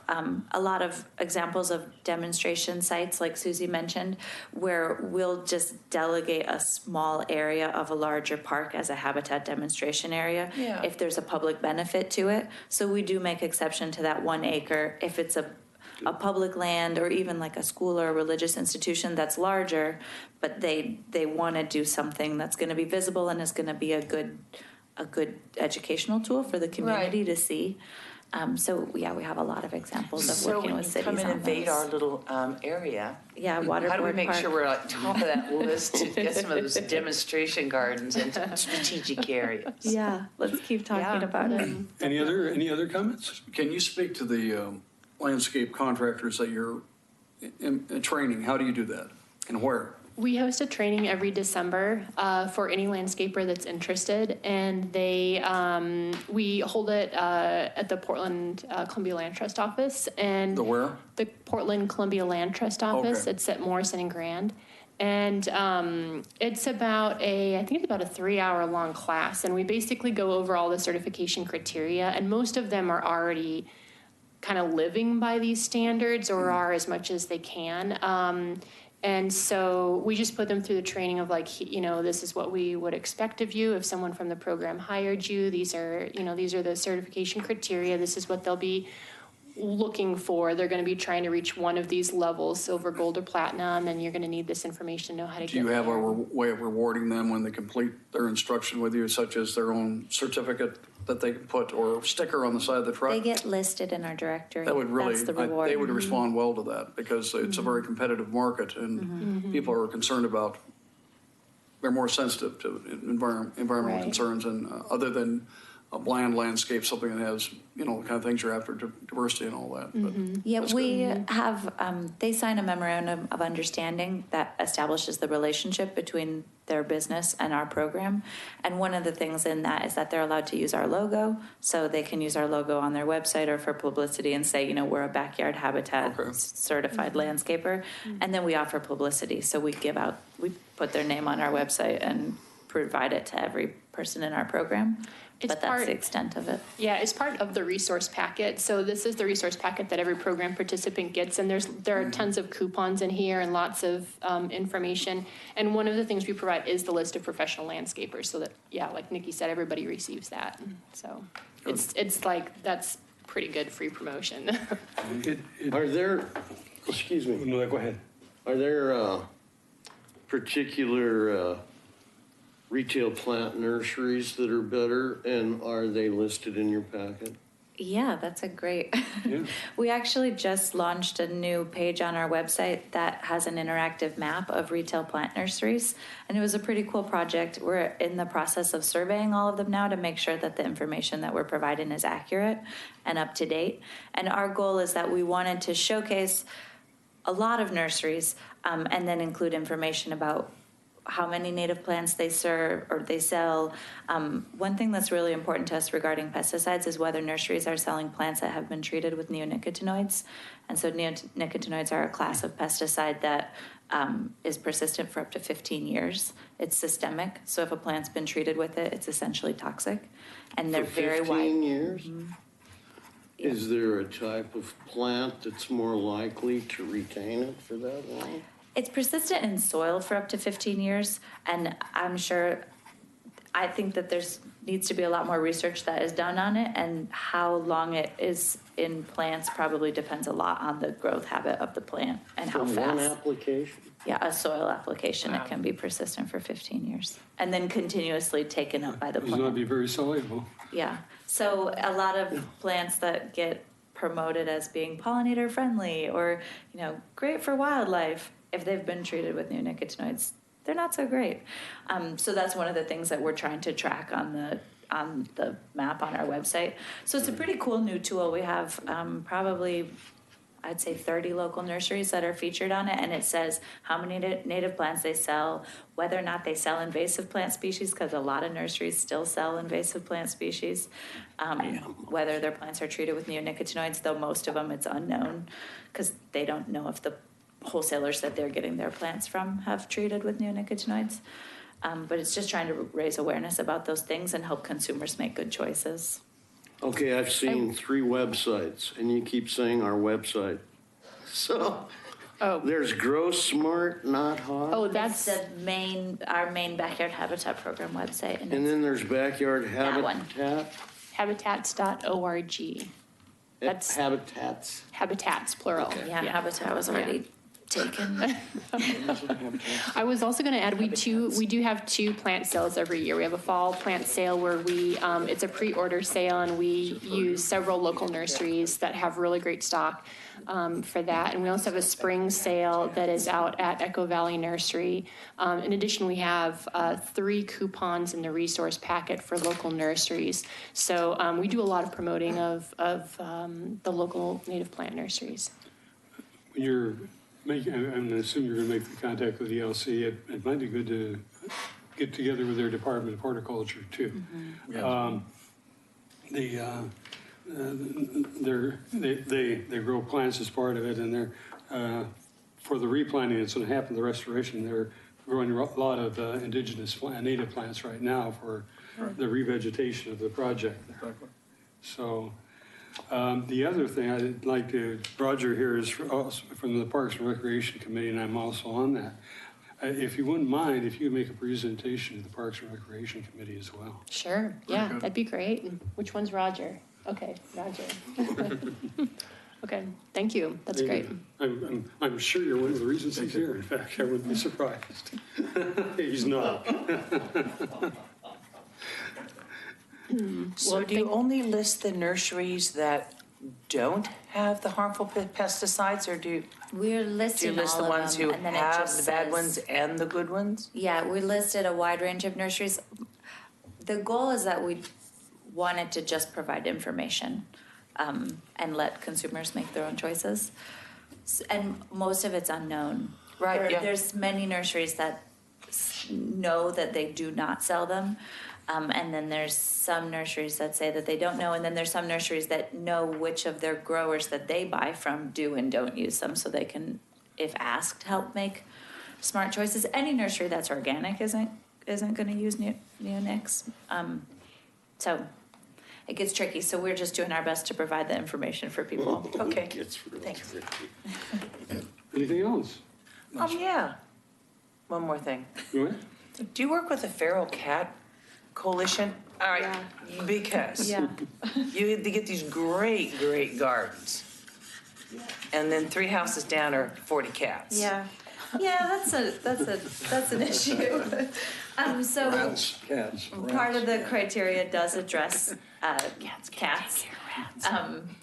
a lot of examples of demonstration sites, like Susie mentioned, where we'll just delegate a small area of a larger park as a habitat demonstration area Yeah. if there's a public benefit to it. So we do make exception to that 1 acre if it's a public land or even like a school or a religious institution that's larger, but they want to do something that's going to be visible and is going to be a good educational tool for the community to see. So yeah, we have a lot of examples of So working when with you cities come and on invade those. our little area, Yeah, Waterboard how do we make Park. sure we're at top of that list to get some of those demonstration gardens into strategic areas? Yeah, let's keep talking about it. Any other comments? Can you speak to the landscape contractors that you're in training? How do you do that, and where? We host a training every December for any landscaper that's interested, and we hold it at the Portland Columbia Land Trust office. And The where? The Portland Columbia Land Trust office. Okay. It's at Morrison and Grand. And it's about I think it's about a 3-hour long class, and we basically go over all the certification criteria, and most of them are already kind of living by these standards or are as much as they can. And so we just put them through the training of like, this is what we would expect of you if someone from the program hired you. These are the certification criteria. This is what they'll be looking for. They're going to be trying to reach one of these levels, silver, gold, or platinum, and you're going to need this information to know how to Do you get have a there. way of rewarding them when they complete their instruction with you, such as their own certificate that they can put or sticker on the side of the truck? They get listed in our directory. That would really, That's the reward. they would respond well to that because it's a very competitive market and people are concerned about, they're more sensitive to environmental Right. concerns and other than a bland landscape, something that has, the kind of things you're after, diversity and all that. But Yeah, that's we good. have, they sign a memorandum of understanding that establishes the relationship between their business and our program. And one of the things in that is that they're allowed to use our logo. So they can use our logo on their website or for publicity and say, we're a backyard habitat Okay. certified landscaper. And then we offer publicity. So we put their name on our website and provide it to every person in our program. It's But that's part- the extent of it. Yeah, it's part of the resource packet. So this is the resource packet that every program participant gets, and there are tons of coupons in here and lots of information. And one of the things we provide is the list of professional landscapers, so that like Nikki said, everybody receives that. So it's like that's pretty good free promotion. Are there, excuse me, No, go ahead. are there particular retail plant nurseries that are better, and are they listed in your packet? Yeah, that's a great. Yeah. We actually just launched a new page on our website that has an interactive map of retail plant nurseries. And it was a pretty cool project. We're in the process of surveying all of them now to make sure that the information that we're providing is accurate and up to date. And our goal is that we wanted to showcase a lot of nurseries and then include information about how many native plants they serve or they sell. One thing that's really important to us regarding pesticides is whether nurseries are selling plants that have been treated with neonicotinoids. And so neonicotinoids are a class of pesticide that is persistent for up to 15 years. It's systemic, so if a plant's been treated with it, it's essentially toxic. And they're For very 15 wide. years? Is there a type of plant that's more likely to retain it for that long? It's persistent in soil for up to 15 years, and I think that needs to be a lot more research that is done on it, and how long it is in plants probably depends a lot on the growth habit of the plant and how From fast. one application? Yeah, a soil application, it can be persistent for 15 years, and then continuously taken up by the It's not plant. be very soluble. Yeah, so a lot of plants that get promoted as being pollinator friendly or, great for wildlife, if they've been treated with neonicotinoids, they're not so great. So that's one of the things that we're trying to track on the map on our website. So it's a pretty cool new tool. We have probably, I'd say 30 local nurseries that are featured on it, and it says how many native plants they sell, whether or not they sell invasive plant species, because a lot of nurseries still sell invasive plant species, whether their plants are treated with neonicotinoids, though most of them it's unknown, because they don't know if the wholesalers that they're getting their plants from have treated with neonicotinoids. But it's just trying to raise awareness about those things and help consumers make good choices. Okay, I've seen 3 websites, and you keep saying our website. So, there's Grow Smart, Not Hot. Oh, That's that's, our main Backyard Habitat Program website. And then there's Backyard That one. Habitat. habitats.org. That's- Habitats. Habitats, plural. Yeah, Habitat was already taken. I was also going to add, we do have 2 plant sales every year. We have a fall plant sale where it's a pre-order sale, and we use several local nurseries that have really great stock for that. And we also have a spring sale that is out at Echo Valley Nursery. In addition, we have 3 coupons in the resource packet for local nurseries. So we do a lot of promoting of the local native plant nurseries. When you're making, I'm gonna assume you're gonna make the contact with the LC, it might be good to get together with their Department of Horticulture too. They grow plants as part of it, and they're, for the replanting that's gonna happen, the restoration, they're growing a lot of indigenous native plants right now for the revegetation of the project there. So, the other thing I'd like to, Roger here is from the Parks and Recreation Committee, and I'm also on that. If you wouldn't mind, if you make a presentation to the Parks and Recreation Committee as well. Sure, yeah, that'd be great. And which one's Roger? Okay, Roger. Okay, thank you, that's great. I'm sure you're one of the reasons he's here. In fact, I wouldn't be surprised. He's not. So do you only list the nurseries that don't have the harmful pesticides, or do We're you listing list the all of ones them, who and then it have just the bad says- ones and the good ones? Yeah, we listed a wide range of nurseries. The goal is that we wanted to just provide information and let consumers make their own choices. And most of it's unknown. Right, yeah. There's many nurseries that know that they do not sell them. And then there's some nurseries that say that they don't know. And then there's some nurseries that know which of their growers that they buy from do and don't use them, so they can, if asked, help make smart choices. Any nursery that's organic isn't going to use neonics. So it gets tricky. So we're just doing our best to provide the information for people. Okay, It's really thanks. tricky. Anything else? Yeah. One more thing. Go ahead. Do you work with the Feral Cat Coalition? All right, because Yeah. you get these great gardens. And then 3 houses down are 40 cats. Yeah. Yeah, that's an issue. So Rats, cats, part of the criteria does address cats.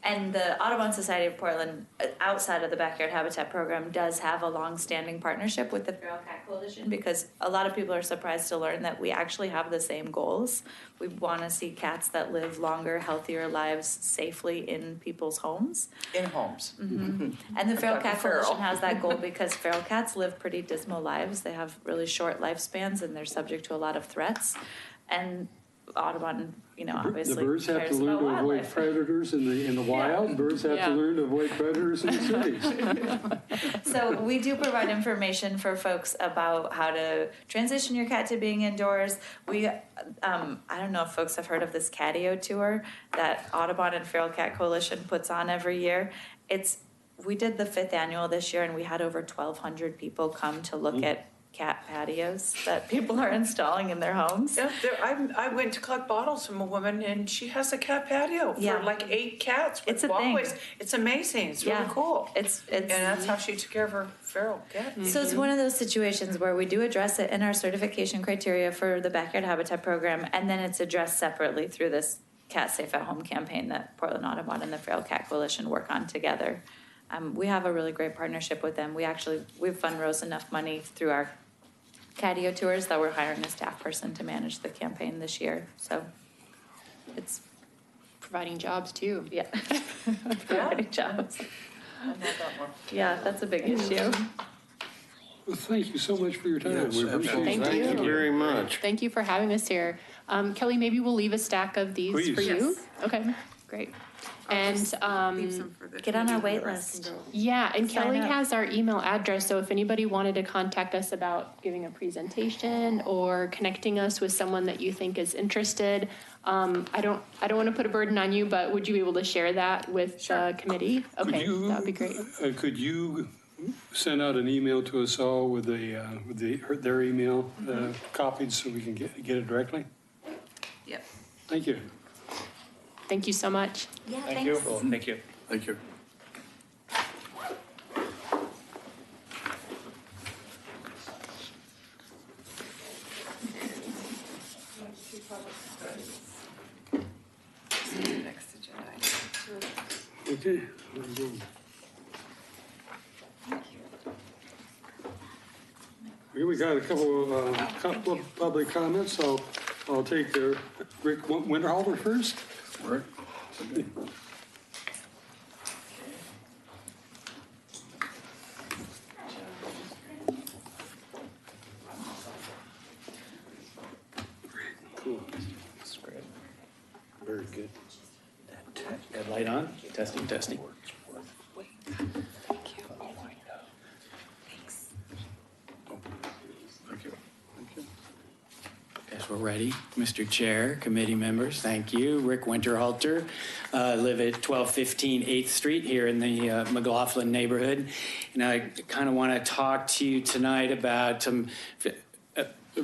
And the Audubon Society of Portland, outside of the Backyard Habitat Program, does have a long-standing partnership with the Feral Cat Coalition, because a lot of people are surprised to learn that we actually have the same goals. We want to see cats that live longer, healthier lives safely in people's homes. In homes. And the Feral Gotta be Cat feral. Coalition has that goal because feral cats live pretty dismal lives. They have really short lifespans and they're subject to a lot of threats. And Audubon, The obviously birds have cares to learn about to avoid wildlife. predators in the wild. Birds have to learn to avoid predators in the cities. So we do provide information for folks about how to transition your cat to being indoors. We, I don't know if folks have heard of this Catio tour that Audubon and Feral Cat Coalition puts on every year. We did the 5th annual this year, and we had over 1,200 people come to look at cat patios that people are installing in their homes. Yeah, I went to collect bottles from a woman, and she has a cat patio for Yeah. like 8 cats with It's a thing. walkways. It's amazing. It's really Yeah. cool. It's And that's how she took care of her feral cat. So it's one of those situations where we do address it in our certification criteria for the Backyard Habitat Program, and then it's addressed separately through this Cat Safe at Home campaign that Portland Audubon and the Feral Cat Coalition work on together. We have a really great partnership with them. We've fundraised enough money through our Catio tours that we're hiring a staff person to manage the campaign this year. So it's, Providing jobs too. yeah, providing jobs. Yeah, that's a big issue. Well, thank you so much for your time. Yes, We appreciate absolutely. it. Thank Thank you. you very much. Thank you for having us here. Kelly, maybe we'll leave a stack of these Please. for you. Yes. Okay, great. And Leave some for the Get on our committee, wait the rest list. can go. yeah, and Sign Kelly up. has our email address, so if anybody wanted to contact us about giving a presentation or connecting us with someone that you think is interested, I don't want to put a burden on you, but would you be able to share that with the committee? Could Okay, you- that would be great. Could you send out an email to us all with their email copied so we can get it directly? Yep. Thank you. Thank you so much. Yeah, Thank you. Cool, thank you. Thank you. Next agenda item. Okay. Here we got a couple of public comments, so I'll take Rick Winterhalter first. Rick? Cool. That's great. Very good. That light on? Testing, testing. Thank you. Guess we're ready. Mr. Chair, committee members, thank you. Rick Winterhalter, live at 1215 8th Street here in the McLaughlin neighborhood. And I kind of want to talk to you tonight about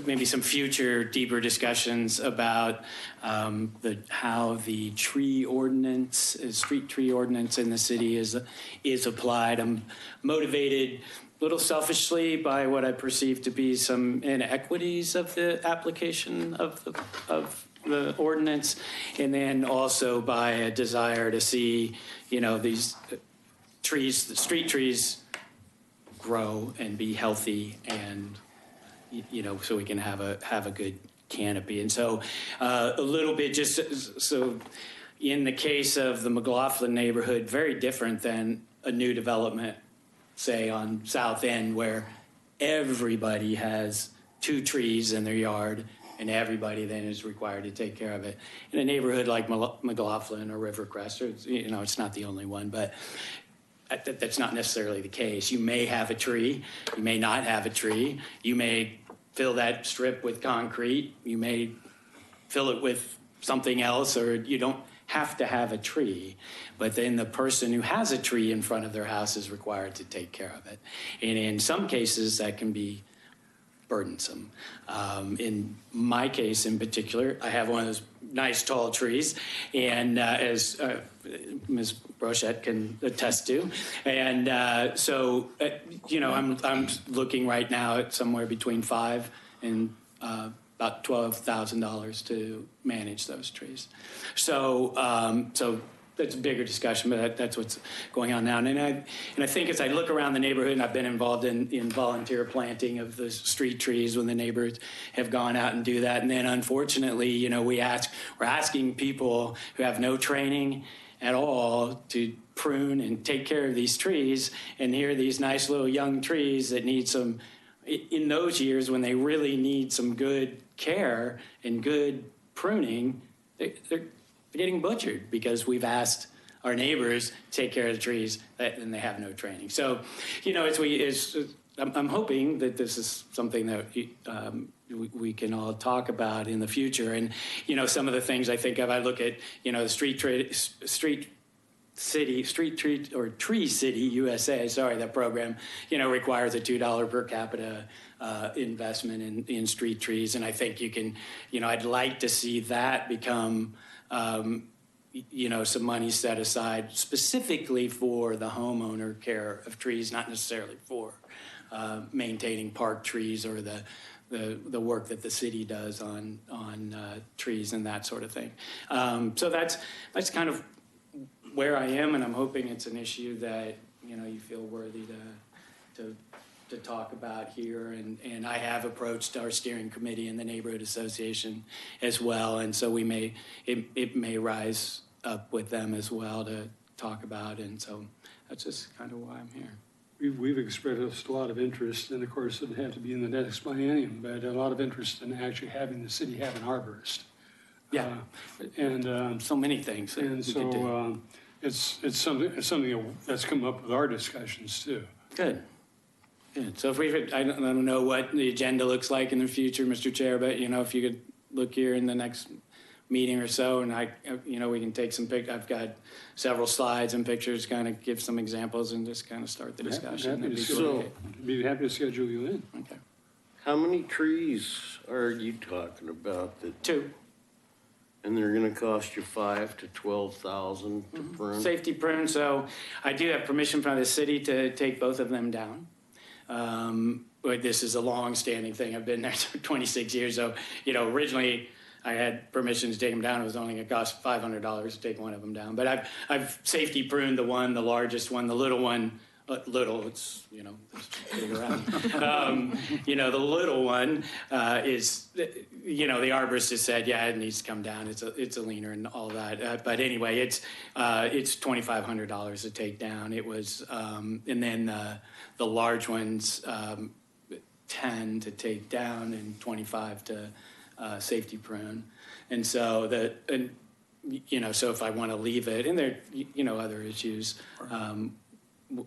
maybe some future deeper discussions about how the tree ordinance, street tree ordinance in the city is applied. I'm motivated a little selfishly by what I perceive to be some inequities of the application of the ordinance, and then also by a desire to see, these trees, the street trees, grow and be healthy, and so we can have a good canopy. And so a little bit just so in the case of the McLaughlin neighborhood, very different than a new development, say on South End, where everybody has 2 trees in their yard and everybody then is required to take care of it. In a neighborhood like McLaughlin or Rivercrest, or, it's not the only one, but that's not necessarily the case. You may have a tree, you may not have a tree, you may fill that strip with concrete, you may fill it with something else, or you don't have to have a tree, but then the person who has a tree in front of their house is required to take care of it. And in some cases that can be burdensome. In my case in particular, I have one of those nice tall trees, and as Ms. Brochette can attest to, and so I'm looking right now at somewhere between $5,000 and about $12,000 to manage those trees. So that's a bigger discussion, but that's what's going on now. And I think as I look around the neighborhood, and I've been involved in volunteer planting of the street trees when the neighbors have gone out and do that. And then unfortunately, we're asking people who have no training at all to prune and take care of these trees. And here are these nice little young trees that need some, in those years when they really need some good care and good pruning, they're getting butchered because we've asked our neighbors to take care of the trees and they have no training. So, I'm hoping that this is something that we can all talk about in the future. And, some of the things I think of, I look at, the Tree City USA, that program, requires a $2 per capita investment in street trees. And I think you can, I'd like to see that become, some money set aside specifically for the homeowner care of trees, not necessarily for maintaining park trees or the work that the city does on trees and that sort of thing. So that's kind of where I am, and I'm hoping it's an issue that you feel worthy to talk about here. And I have approached our steering committee and the neighborhood association as well, and so it may rise up with them as well to talk about. And so that's just kind of why I'm here. We've expressed a lot of interest, and of course it doesn't have to be in the next biennium, but a lot of interest in actually having the city have an arborist. Yeah, and so many things. And so it's something that's come up with our discussions too. Good. So I don't know what the agenda looks like in the future, Mr. Chair, but if you could look here in the next meeting or so, and we can take some I've got several slides and pictures, kind of give some examples and just kind of start the discussion. Be happy to schedule you in. Okay. How many trees are you talking about? 2. And they're going to cost you $5,000 to $12,000 to prune? Safety prune. So I do have permission from the city to take both of them down. But this is a long-standing thing. I've been there for 26 years. So, originally I had permission to take them down. It was only going to cost $500 to take one of them down. But I've safety pruned the largest one, the little one. It's big around. The little one is, the arborist has said, yeah, it needs to come down. It's a leaner and all that. But anyway, it's $2,500 to take down. It was, and then the large ones, 10 to take down and 25 to safety prune. And so so if I want to leave it, and there, other issues.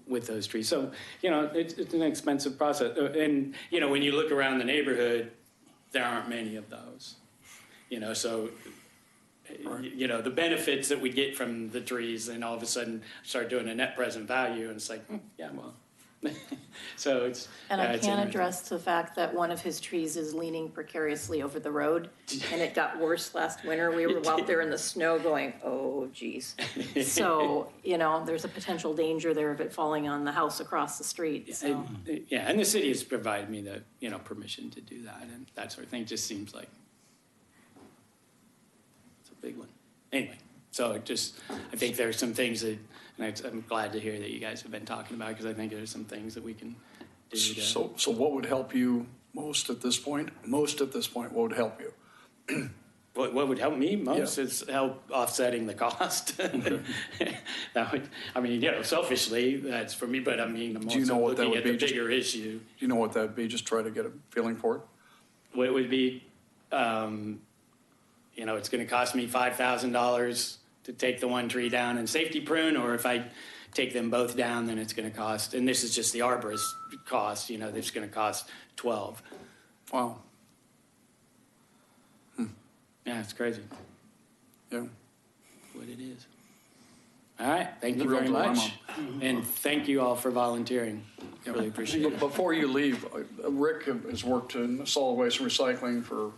With those trees. So, it's an expensive process. And, when you look around the neighborhood, there aren't many of those. So, the benefits that we get from the trees, and all of a sudden start doing a net present value, and it's like, yeah, well. So it's... And I can't address the fact that one of his trees is leaning precariously over the road, and it got worse last winter. We were out there in the snow going, oh, geez. So, there's a potential danger there of it falling on the house across the street. So. And the city has provided me the, permission to do that, and that sort of thing. It just seems like it's a big one. Anyway, so I think there's some things that, and I'm glad to hear that you guys have been talking about, because I think there's some things that we can do. So what would help you most at this point? What would help you? What would help me most is help offsetting the cost. That would, selfishly, that's for me, but I'm also looking at the bigger issue. Do you know what that would be? Just try to get a feeling for it. What it would be, it's going to cost me $5,000 to take the one tree down and safety prune, or if I take them both down, then it's going to cost, and this is just the arborist cost, it's going to cost 12. Wow. Yeah, it's crazy. Yeah. What it is. All right, thank you Real very dilemma. much. And thank you all for volunteering. I really appreciate it. Before you leave, Rick has worked in solid waste and recycling for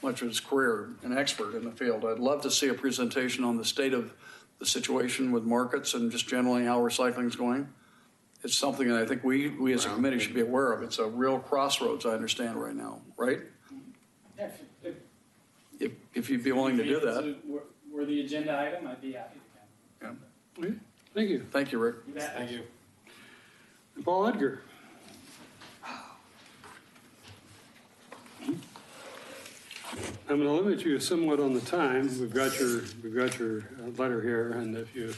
much of his career, an expert in the field. I'd love to see a presentation on the state of the situation with markets and just generally how recycling is going. It's something that I think we as a committee should be aware of. It's a real crossroads, I understand right now, right? If you'd be willing to do that. Were the agenda item, I'd be happy to come. Yeah. Okay, thank you. Thank you, Rick. Thank you. Paul Edgar. I'm going to limit you somewhat on the time. We've got your letter here, and if you,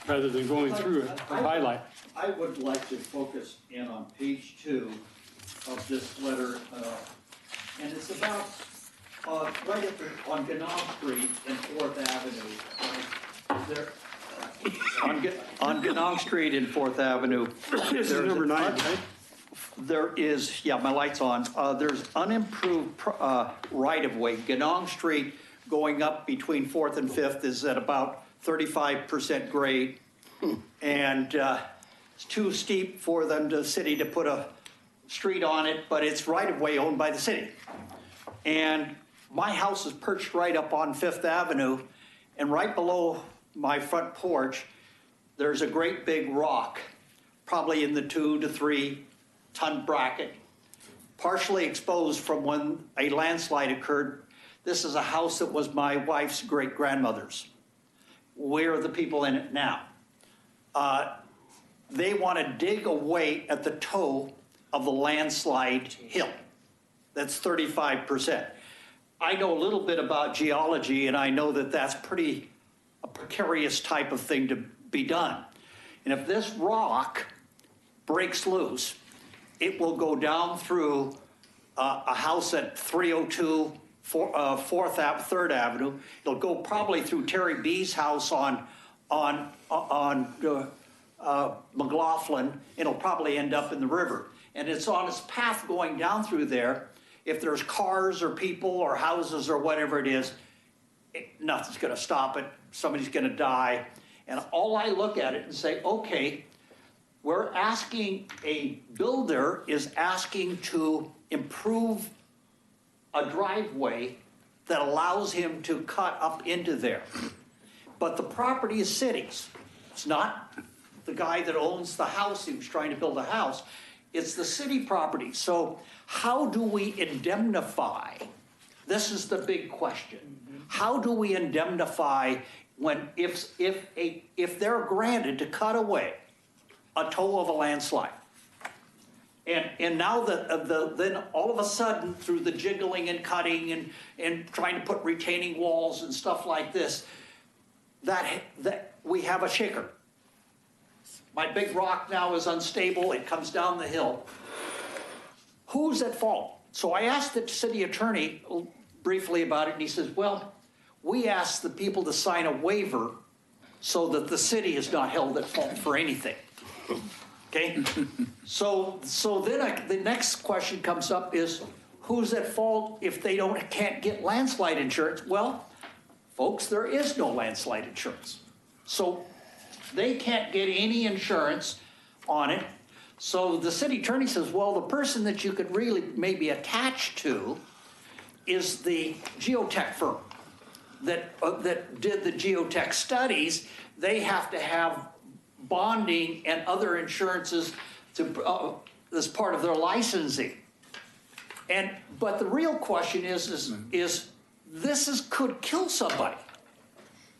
rather than going through it, highlight. I would like to focus in on page 2 of this letter, and it's about right on Ganong Street and 4th Avenue. On Ganong Street and 4th Avenue. This is number 9, right? There is, yeah, my light's on. There's unimproved right-of-way. Ganong Street going up between 4th and 5th is at about 35% grade. And it's too steep for the city to put a street on it, but it's right-of-way owned by the city. And my house is perched right up on 5th Avenue, and right below my front porch, there's a great big rock, probably in the 2 to 3 ton bracket, partially exposed from when a landslide occurred. This is a house that was my wife's great-grandmother's. We're the people in it now. They want to dig away at the toe of the landslide hill. That's 35%. I know a little bit about geology, and I know that that's a precarious type of thing to be done. And if this rock breaks loose, it will go down through a house at 302 3rd Avenue. It'll go probably through Terry B's house on McLaughlin. It'll probably end up in the river. And it's on its path going down through there. If there's cars or people or houses or whatever it is, nothing's going to stop it. Somebody's going to die. And all I look at it and say, okay, we're asking, a builder is asking to improve a driveway that allows him to cut up into there. But the property is city's. It's not the guy that owns the house who's trying to build a house. It's the city property. So how do we indemnify? This is the big question. How do we indemnify when if they're granted to cut away a toe of a landslide? And now then all of a sudden, through the jiggling and cutting and trying to put retaining walls and stuff like this, that we have a shaker. My big rock now is unstable. It comes down the hill. Who's at fault? So I asked the city attorney briefly about it, and he says, well, we asked the people to sign a waiver so that the city is not held at fault for anything. Okay? So then the next question comes up is, who's at fault if they can't get landslide insurance? Well, folks, there is no landslide insurance. So they can't get any insurance on it. So the city attorney says, well, the person that you could really maybe attach to is the geotech firm that did the geotech studies. They have to have bonding and other insurances as part of their licensing. But the real question is this could kill somebody.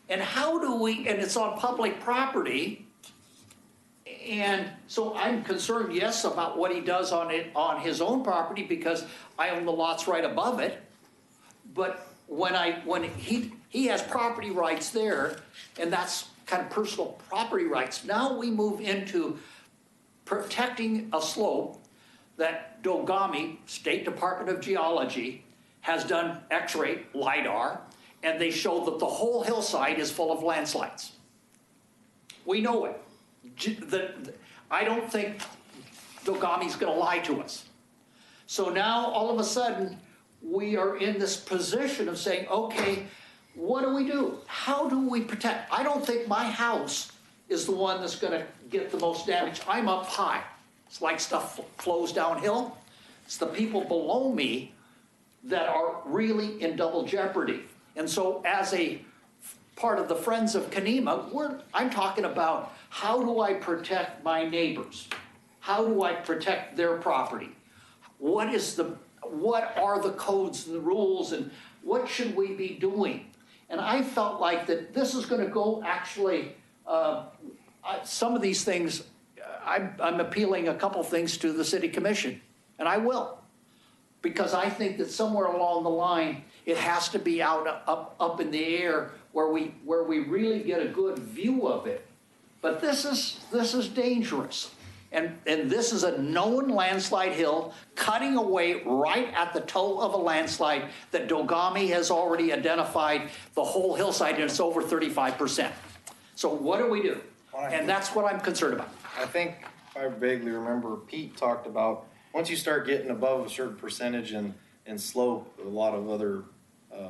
And how do we, and it's on public property, and so I'm concerned, yes, about what he does on his own property because I own the lots right above it. But when he has property rights there, and that's kind of personal property rights. Now we move into protecting a slope that Dogami, State Department of Geology, has done X-ray, LIDAR, and they show that the whole hillside is full of landslides. We know it. I don't think Dogami's going to lie to us. So now, all of a sudden, we are in this position of saying, okay, what do we do? How do we protect? I don't think my house is the one that's gonna get the most damage. I'm up high. It's like stuff flows downhill. It's the people below me that are really in double jeopardy. And so as a part of the Friends of Kenema, I'm talking about how do I protect my neighbors? How do I protect their property? What are the codes and the rules and what should we be doing? And I felt like that this is gonna go actually, some of these things, I'm appealing a couple things to the city commission, and I will. Because I think that somewhere along the line, it has to be up in the air where we really get a good view of it. But this is dangerous. And this is a known landslide hill cutting away right at the toe of a landslide that Dogami has already identified the whole hillside, and it's over 35%. So what do we do? And that's what I'm concerned about. I think, if I vaguely remember, Pete talked about, once you start getting above a certain percentage and slope, a lot of other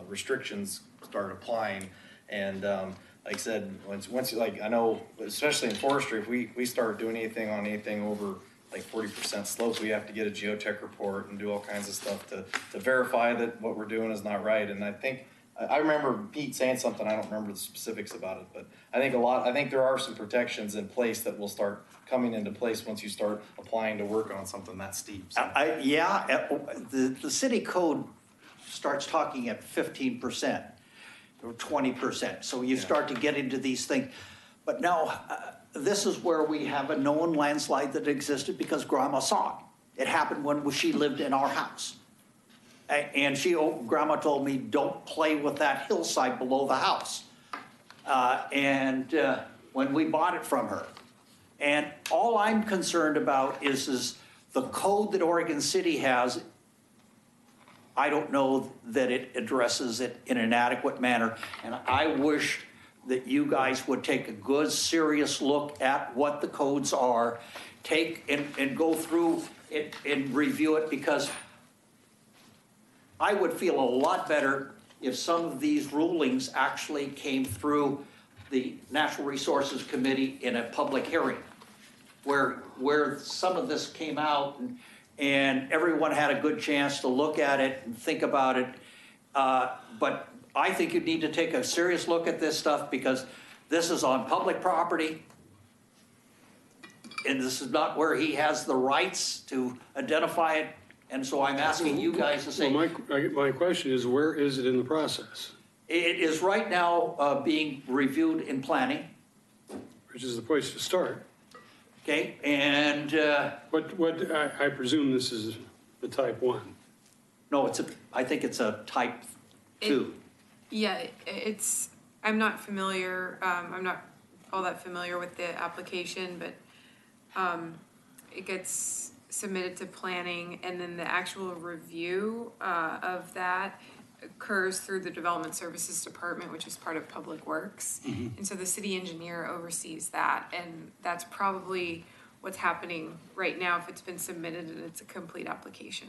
restrictions start applying. And like I said, once you, like, I know, especially in forestry, if we start doing anything on anything over like 40% slopes, we have to get a geotech report and do all kinds of stuff to verify that what we're doing is not right. And I think, I remember Pete saying something, I don't remember the specifics about it, but I think there are some protections in place that will start coming into place once you start applying to work on something that steep. So. The city code starts talking at 15% or 20%. So you start to get into these things. But now, this is where we have a known landslide that existed because Grandma saw it. It happened when she lived in our house. And Grandma told me, don't play with that hillside below the house. When we bought it from her. And all I'm concerned about is the code that Oregon City has. I don't know that it addresses it in an adequate manner. And I wish that you guys would take a good, serious look at what the codes are, and go through it and review it, because I would feel a lot better if some of these rulings actually came through the Natural Resources Committee in a public hearing, where some of this came out and everyone had a good chance to look at it and think about it. But I think you need to take a serious look at this stuff, because this is on public property. And this is not where he has the rights to identify it. And so I'm asking you guys to say. Well, my question is, where is it in the process? It is right now being reviewed in planning. Which is the place to start. Okay, and I presume this is the type 1. No, I think it's a type 2. I'm not familiar. I'm not all that familiar with the application, but it gets submitted to planning, and then the actual review of that occurs through the Development Services Department, which is part of Public Works. Mm-hmm. And so the city engineer oversees that, and that's probably what's happening right now if it's been submitted and it's a complete application.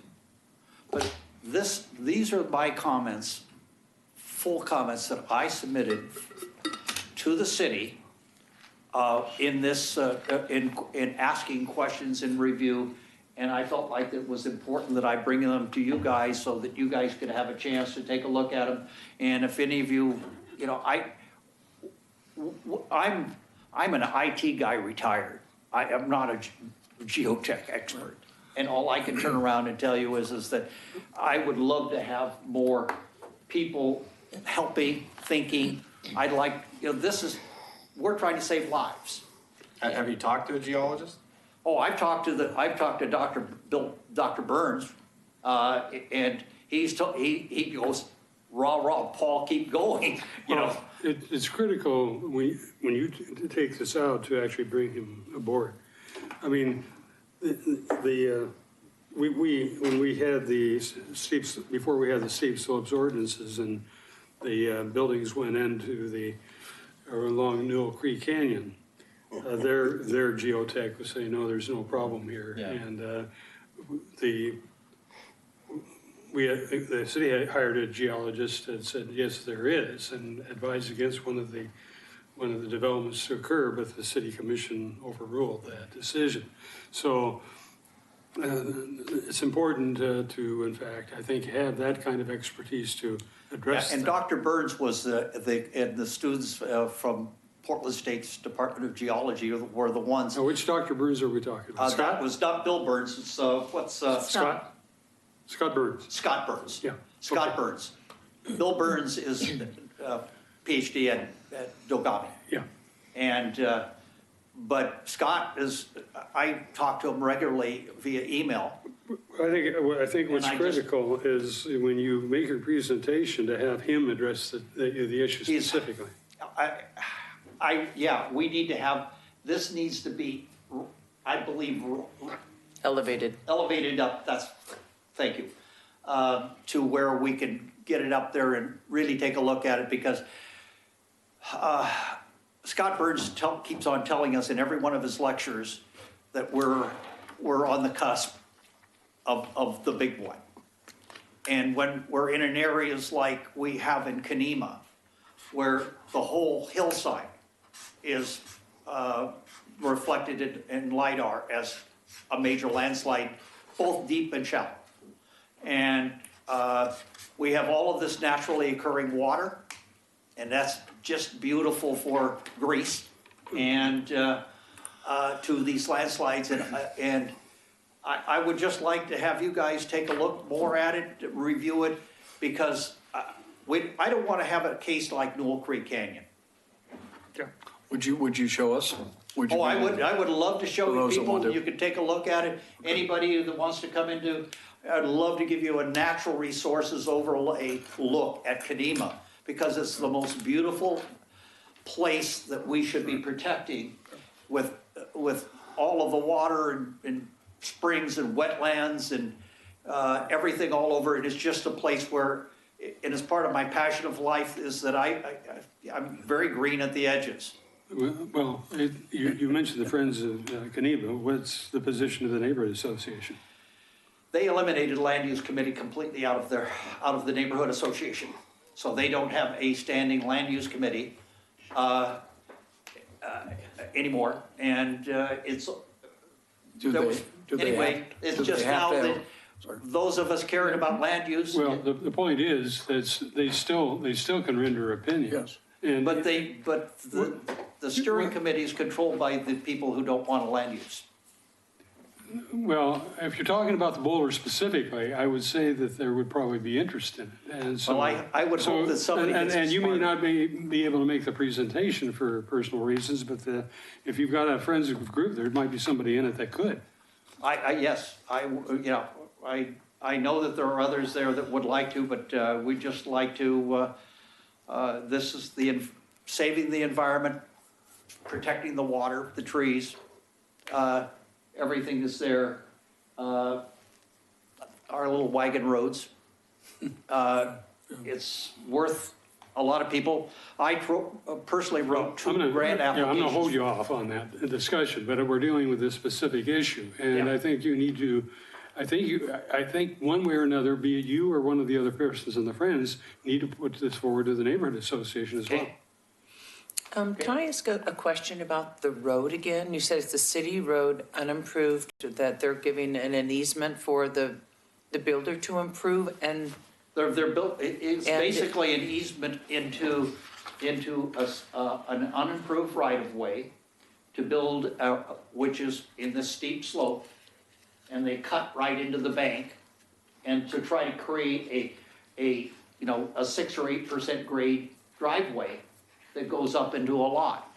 But these are my comments, full comments that I submitted to the city in this, in asking questions and review. And I felt like it was important that I bring them to you guys so that you guys could have a chance to take a look at them. And if any of you, I'm an IT guy retired. I am not a geotech expert. And all I can turn around and tell you is that I would love to have more people helping, thinking. I'd like, we're trying to save lives. Have you talked to a geologist? Oh, I've talked to Dr. Burns, and he goes, rah, Paul, keep going, It's critical when you take this out to actually bring him aboard. I mean, when we had the steep, before we had the steep slopes ordinances and the buildings went into along Newell Creek Canyon, their geotech was saying, no, there's no problem here. Yeah. And the city had hired a geologist and said, yes, there is, and advised against one of the one of the developments to occur, but the city commission overruled that decision. So it's important to, in fact, I think, have that kind of expertise to address. And Dr. Burns was the students from Portland State's Department of Geology were the ones. Now, which Dr. Burns are we talking about? That was not Bill Burns. It's Scott? Scott Burns. Scott Burns. Yeah. Scott Okay. Burns. Bill Burns is PhD at Dogami. Yeah. And, but Scott is, I talk to him regularly via email. I think what's And I just- critical is when you make your presentation to have him address the issue He's- specifically. Yeah, we need to have, this needs to be, I believe, Elevated. elevated up, thank you, to where we can get it up there and really take a look at it, because Scott Burns keeps on telling us in every one of his lectures that we're on the cusp of the big one. And when we're in areas like we have in Kenema, where the whole hillside is reflected in LiDAR as a major landslide, both deep and shallow. And we have all of this naturally occurring water, and that's just beautiful for Greece and to these landslides. And I would just like to have you guys take a look more at it, review it, because I don't want to have a case like Newell Creek Canyon. Would you show us? Would you Oh, I be- would love to show For you those that want people, to. you can take a look at it. Anybody that wants to come into, I'd love to give you a natural resources overlay look at Kenema, because it's the most beautiful place that we should be protecting with all of the water and springs and wetlands and everything all over. It is just a place where, and it's part of my passion of life, is that I'm very green at the edges. Well, you mentioned the Friends of Kenema. What's the position of the neighborhood association? They eliminated land use committee completely out of the neighborhood association. So they don't have a standing land use committee anymore. And it's, Do there they- was- do they anyway, have- it's do they just have now to that have- sorry. those of us caring about land use. Well, the point is that they still can render opinions. Yes. And But the steering committee is controlled by the people who don't want a land use. well, if you're talking about the boulder specifically, I would say that there would probably be interest in it. And so, Well, I would hope that somebody and gets you may smarter. not be able to make the presentation for personal reasons, but if you've got a friends group, there might be somebody in it that could. Yes, I know that there are others there that would like to, but we'd just like to, this is saving the environment, protecting the water, the trees, everything is there. Our little wagon roads. It's worth a lot of people. I personally wrote two grant I'm applications. gonna hold you off on that discussion, but we're dealing with this specific issue. And Yeah. I think you need to, I think one way or another, be it you or one of the other persons in the Friends, need to put this forward to the neighborhood association as well. Okay. Can I ask a question about the road again? You said it's the city road, unimproved, that they're giving an easement for the builder to improve, and They're built, it's And- basically an easement into an unimproved right-of-way to build, which is in the steep slope, and they cut right into the bank, and to try to create a 6 or 8% grade driveway that goes up into a lot.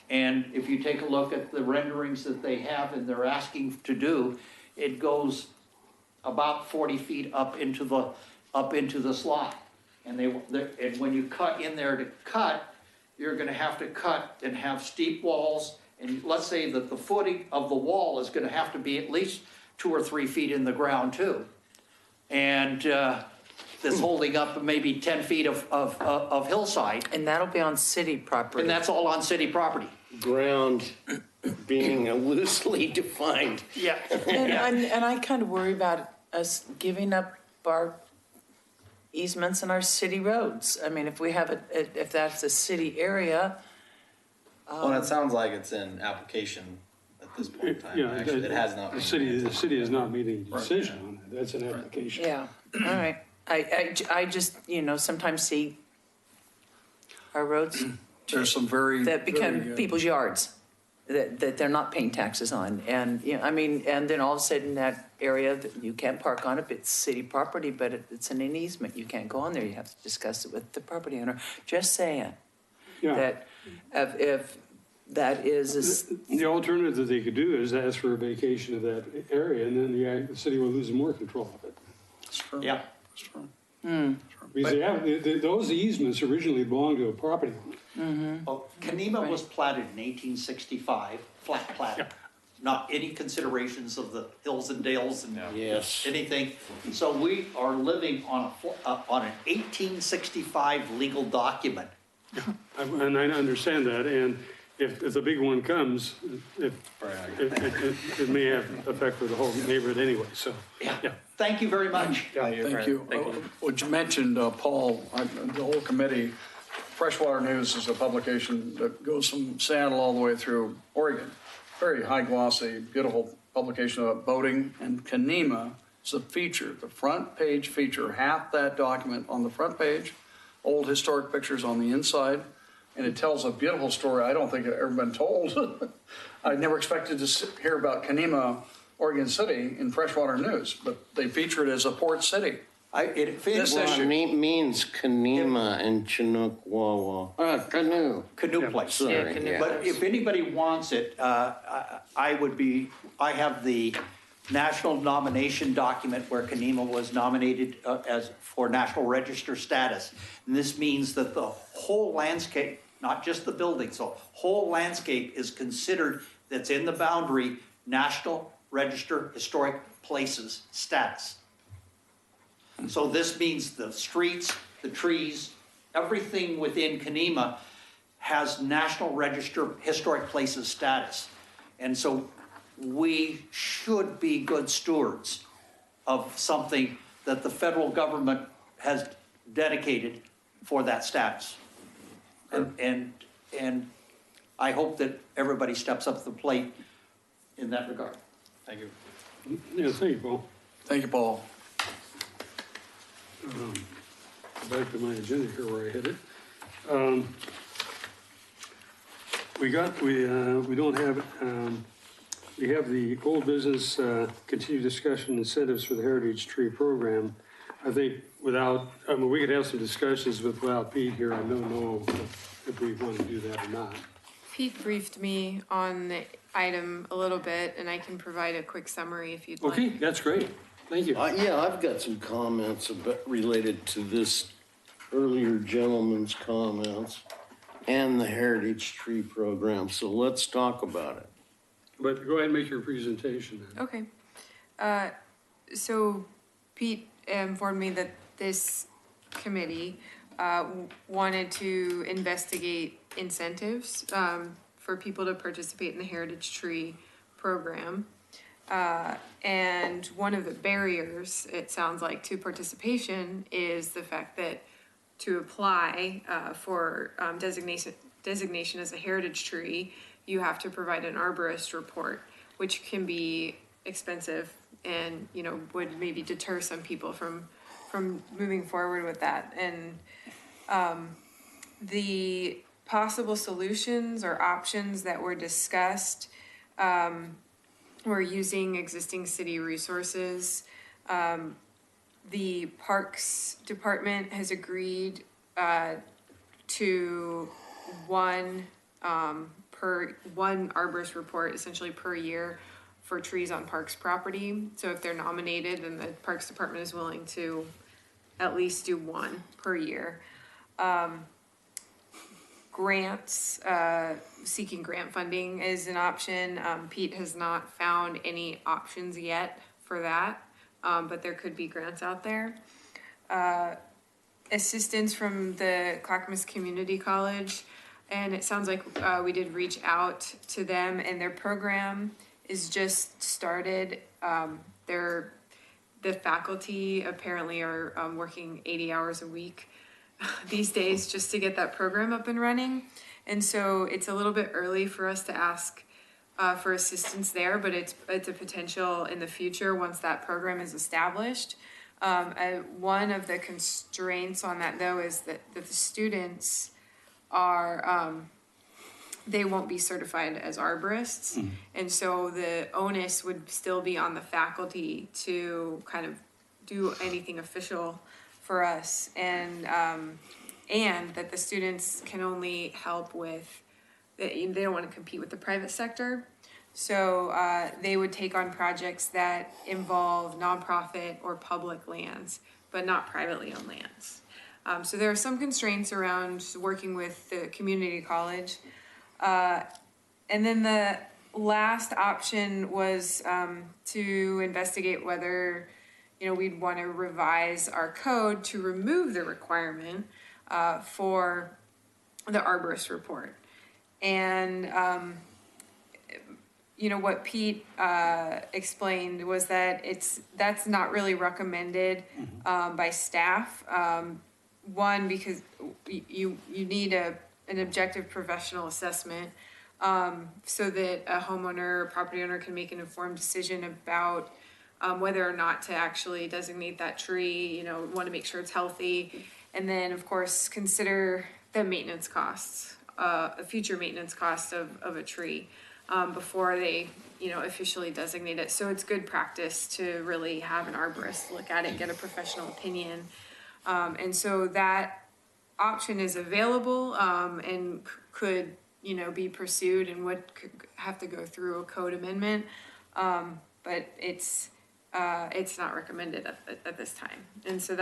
And if you take a look at the renderings that they have and they're asking to do, it goes about 40 feet up into the slot. And and when you cut in there to cut, you're gonna have to cut and have steep walls. And let's say that the footing of the wall is gonna have to be at least 2 or 3 feet in the ground too. And that's holding up maybe 10 feet of hillside. and that'll be on city property. And that's all on city property. Ground being loosely defined. Yeah. And I kind of worry about us giving up our easements in our city roads. I mean, if we have if that's a city area, Well, it sounds like it's in application at this point in time. Yeah, Actually, it has not. The been. city has not made any decision on that. That's an application. Yeah, all right. I just, sometimes see our roads There's some very. that become very, people's yards that they're not paying taxes on. And, and then all of a sudden that area, that you can't park on it, it's city property, but it's in an easement. You can't go on there. You have to discuss it with the property owner. Just saying Yeah. that if that is, The alternative that they could do is ask for a vacation of that area, and then the city will lose more control of it. That's true. Yeah. That's true. Because those easements originally belonged to a property owner. Well, Kenema was platted in 1865, flat platted. Not any considerations of the hills and dales and Yes. anything. So we are living on an 1865 legal document. And I understand that, and if the big one comes, it may have effect for the whole neighborhood anyway, so, yeah. Thank you very much. Thank you. What you mentioned, Paul, the whole committee, Freshwater News is a publication that goes from Seattle all the way through Oregon. Very high glossy, beautiful publication about boating, and Kenema is a feature, the front page feature, half that document on the front page, old historic pictures on the inside, and it tells a beautiful story I don't think I've ever been told. I never expected to hear about Kenema, Oregon City in Freshwater News, but they feature it as a port city. This means Kenema and Chinook Wawa. Canoe. Canoe place. Sorry. canoe. But if anybody wants it, I have the national nomination document where Kenema was nominated for National Register status. And this means that the whole landscape, not just the buildings, the whole landscape is considered, that's in the boundary, National Register Historic Places status. So this means the streets, the trees, everything within Kenema has National Register Historic Places status. And so we should be good stewards of something that the federal government has dedicated for that status. And I hope that everybody steps up to the plate in that regard. Thank you. Yeah, thank you, Paul. Thank you, Paul. Back to my agenda here where I hit it. We don't have, we have the old business, continued discussion incentives for the Heritage Tree Program. I think we could have some discussions without Pete here. I don't know if we want to do that or not. Pete briefed me on the item a little bit, and I can provide a quick summary if you'd like. Okay, that's great. Thank you. Yeah, I've got some comments related to this earlier gentleman's comments and the Heritage Tree Program, so let's talk about it. But go ahead and make your presentation then. Okay. So Pete informed me that this committee wanted to investigate incentives for people to participate in the Heritage Tree Program. And one of the barriers, it sounds like, to participation is the fact that to apply for designation as a heritage tree, you have to provide an arborist report, which can be expensive and, would maybe deter some people from moving forward with that. And the possible solutions or options that were discussed were using existing city resources. The Parks Department has agreed to one arborist report essentially per year for trees on parks property. So if they're nominated, then the Parks Department is willing to at least do one per year. Grants, seeking grant funding is an option. Pete has not found any options yet for that, but there could be grants out there. Assistance from the Clackamas Community College, and it sounds like we did reach out to them, and their program is just started. The faculty apparently are working 80 hours a week these days just to get that program up and running. And so it's a little bit early for us to ask for assistance there, but it's a potential in the future once that program is established. One of the constraints on that though is that the students are, they won't be certified as arborists. And so the onus would still be on the faculty to kind of do anything official for us. And that the students can only help with, they don't want to compete with the private sector. So they would take on projects that involve nonprofit or public lands, but not privately owned lands. So there are some constraints around working with the community college. And then the last option was to investigate whether, we'd want to revise our code to remove the requirement for the arborist report. And what Pete explained was that that's not really recommended by staff. One, because you need an objective professional assessment so that a homeowner or property owner can make an informed decision about whether or not to actually designate that tree, want to make sure it's healthy. And then, of course, consider the maintenance costs, future maintenance costs of a tree. Before they, officially designate it. So it's good practice to really have an arborist look at it, get a professional opinion. And so that option is available and could, be pursued and would have to go through a code amendment. But it's not recommended at this time. And so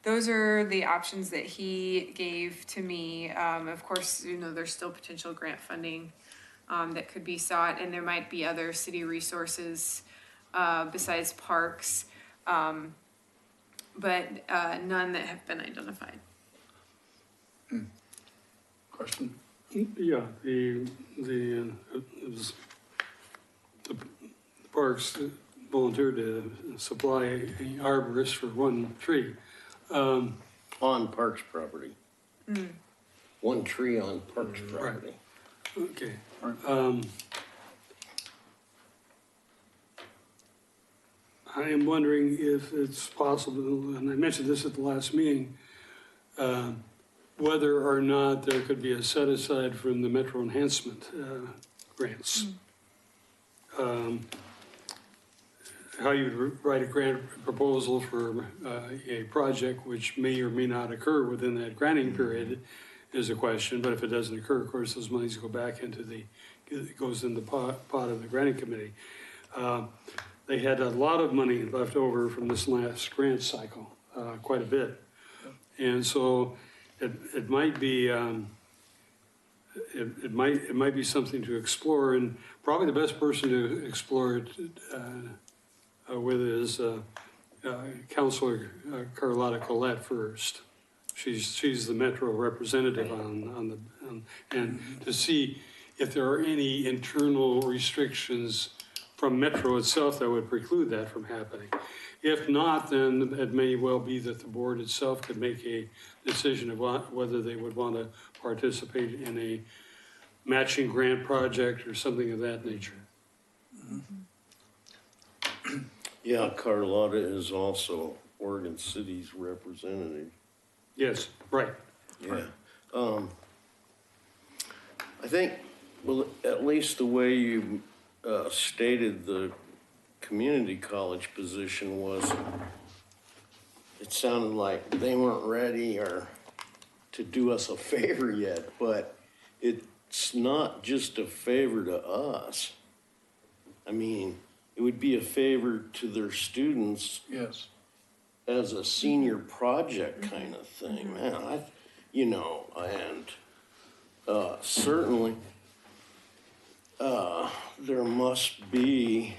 those are the options that he gave to me. Of course, there's still potential grant funding that could be sought, and there might be other city resources besides parks, but none that have been identified. Question? Yeah, the parks volunteered to supply an arborist for one tree. On Parks property. One tree on Parks property. Okay. I am wondering if it's possible, and I mentioned this at the last meeting, whether or not there could be a set aside from the Metro Enhancement grants. How you'd write a grant proposal for a project which may or may not occur within that granting period is a question, but if it doesn't occur, of course, those monies go back into it goes in the pot of the granting committee. They had a lot of money left over from this last grant cycle, quite a bit. And so it might be, it might be something to explore, and probably the best person to explore it with is Councilor Carlotta Collette first. She's the Metro representative and to see if there are any internal restrictions from Metro itself that would preclude that from happening. If not, then it may well be that the board itself could make a decision of whether they would want to participate in a matching grant project or something of that nature. Yeah, Carlotta is also Oregon City's representative. Yes, right. Yeah. I think, well, at least the way you stated the community college position was, it sounded like they weren't ready or to do us a favor yet, but it's not just a favor to us. I mean, it would be a favor to their students. Yes. As a senior project kind of thing, man, certainly there must be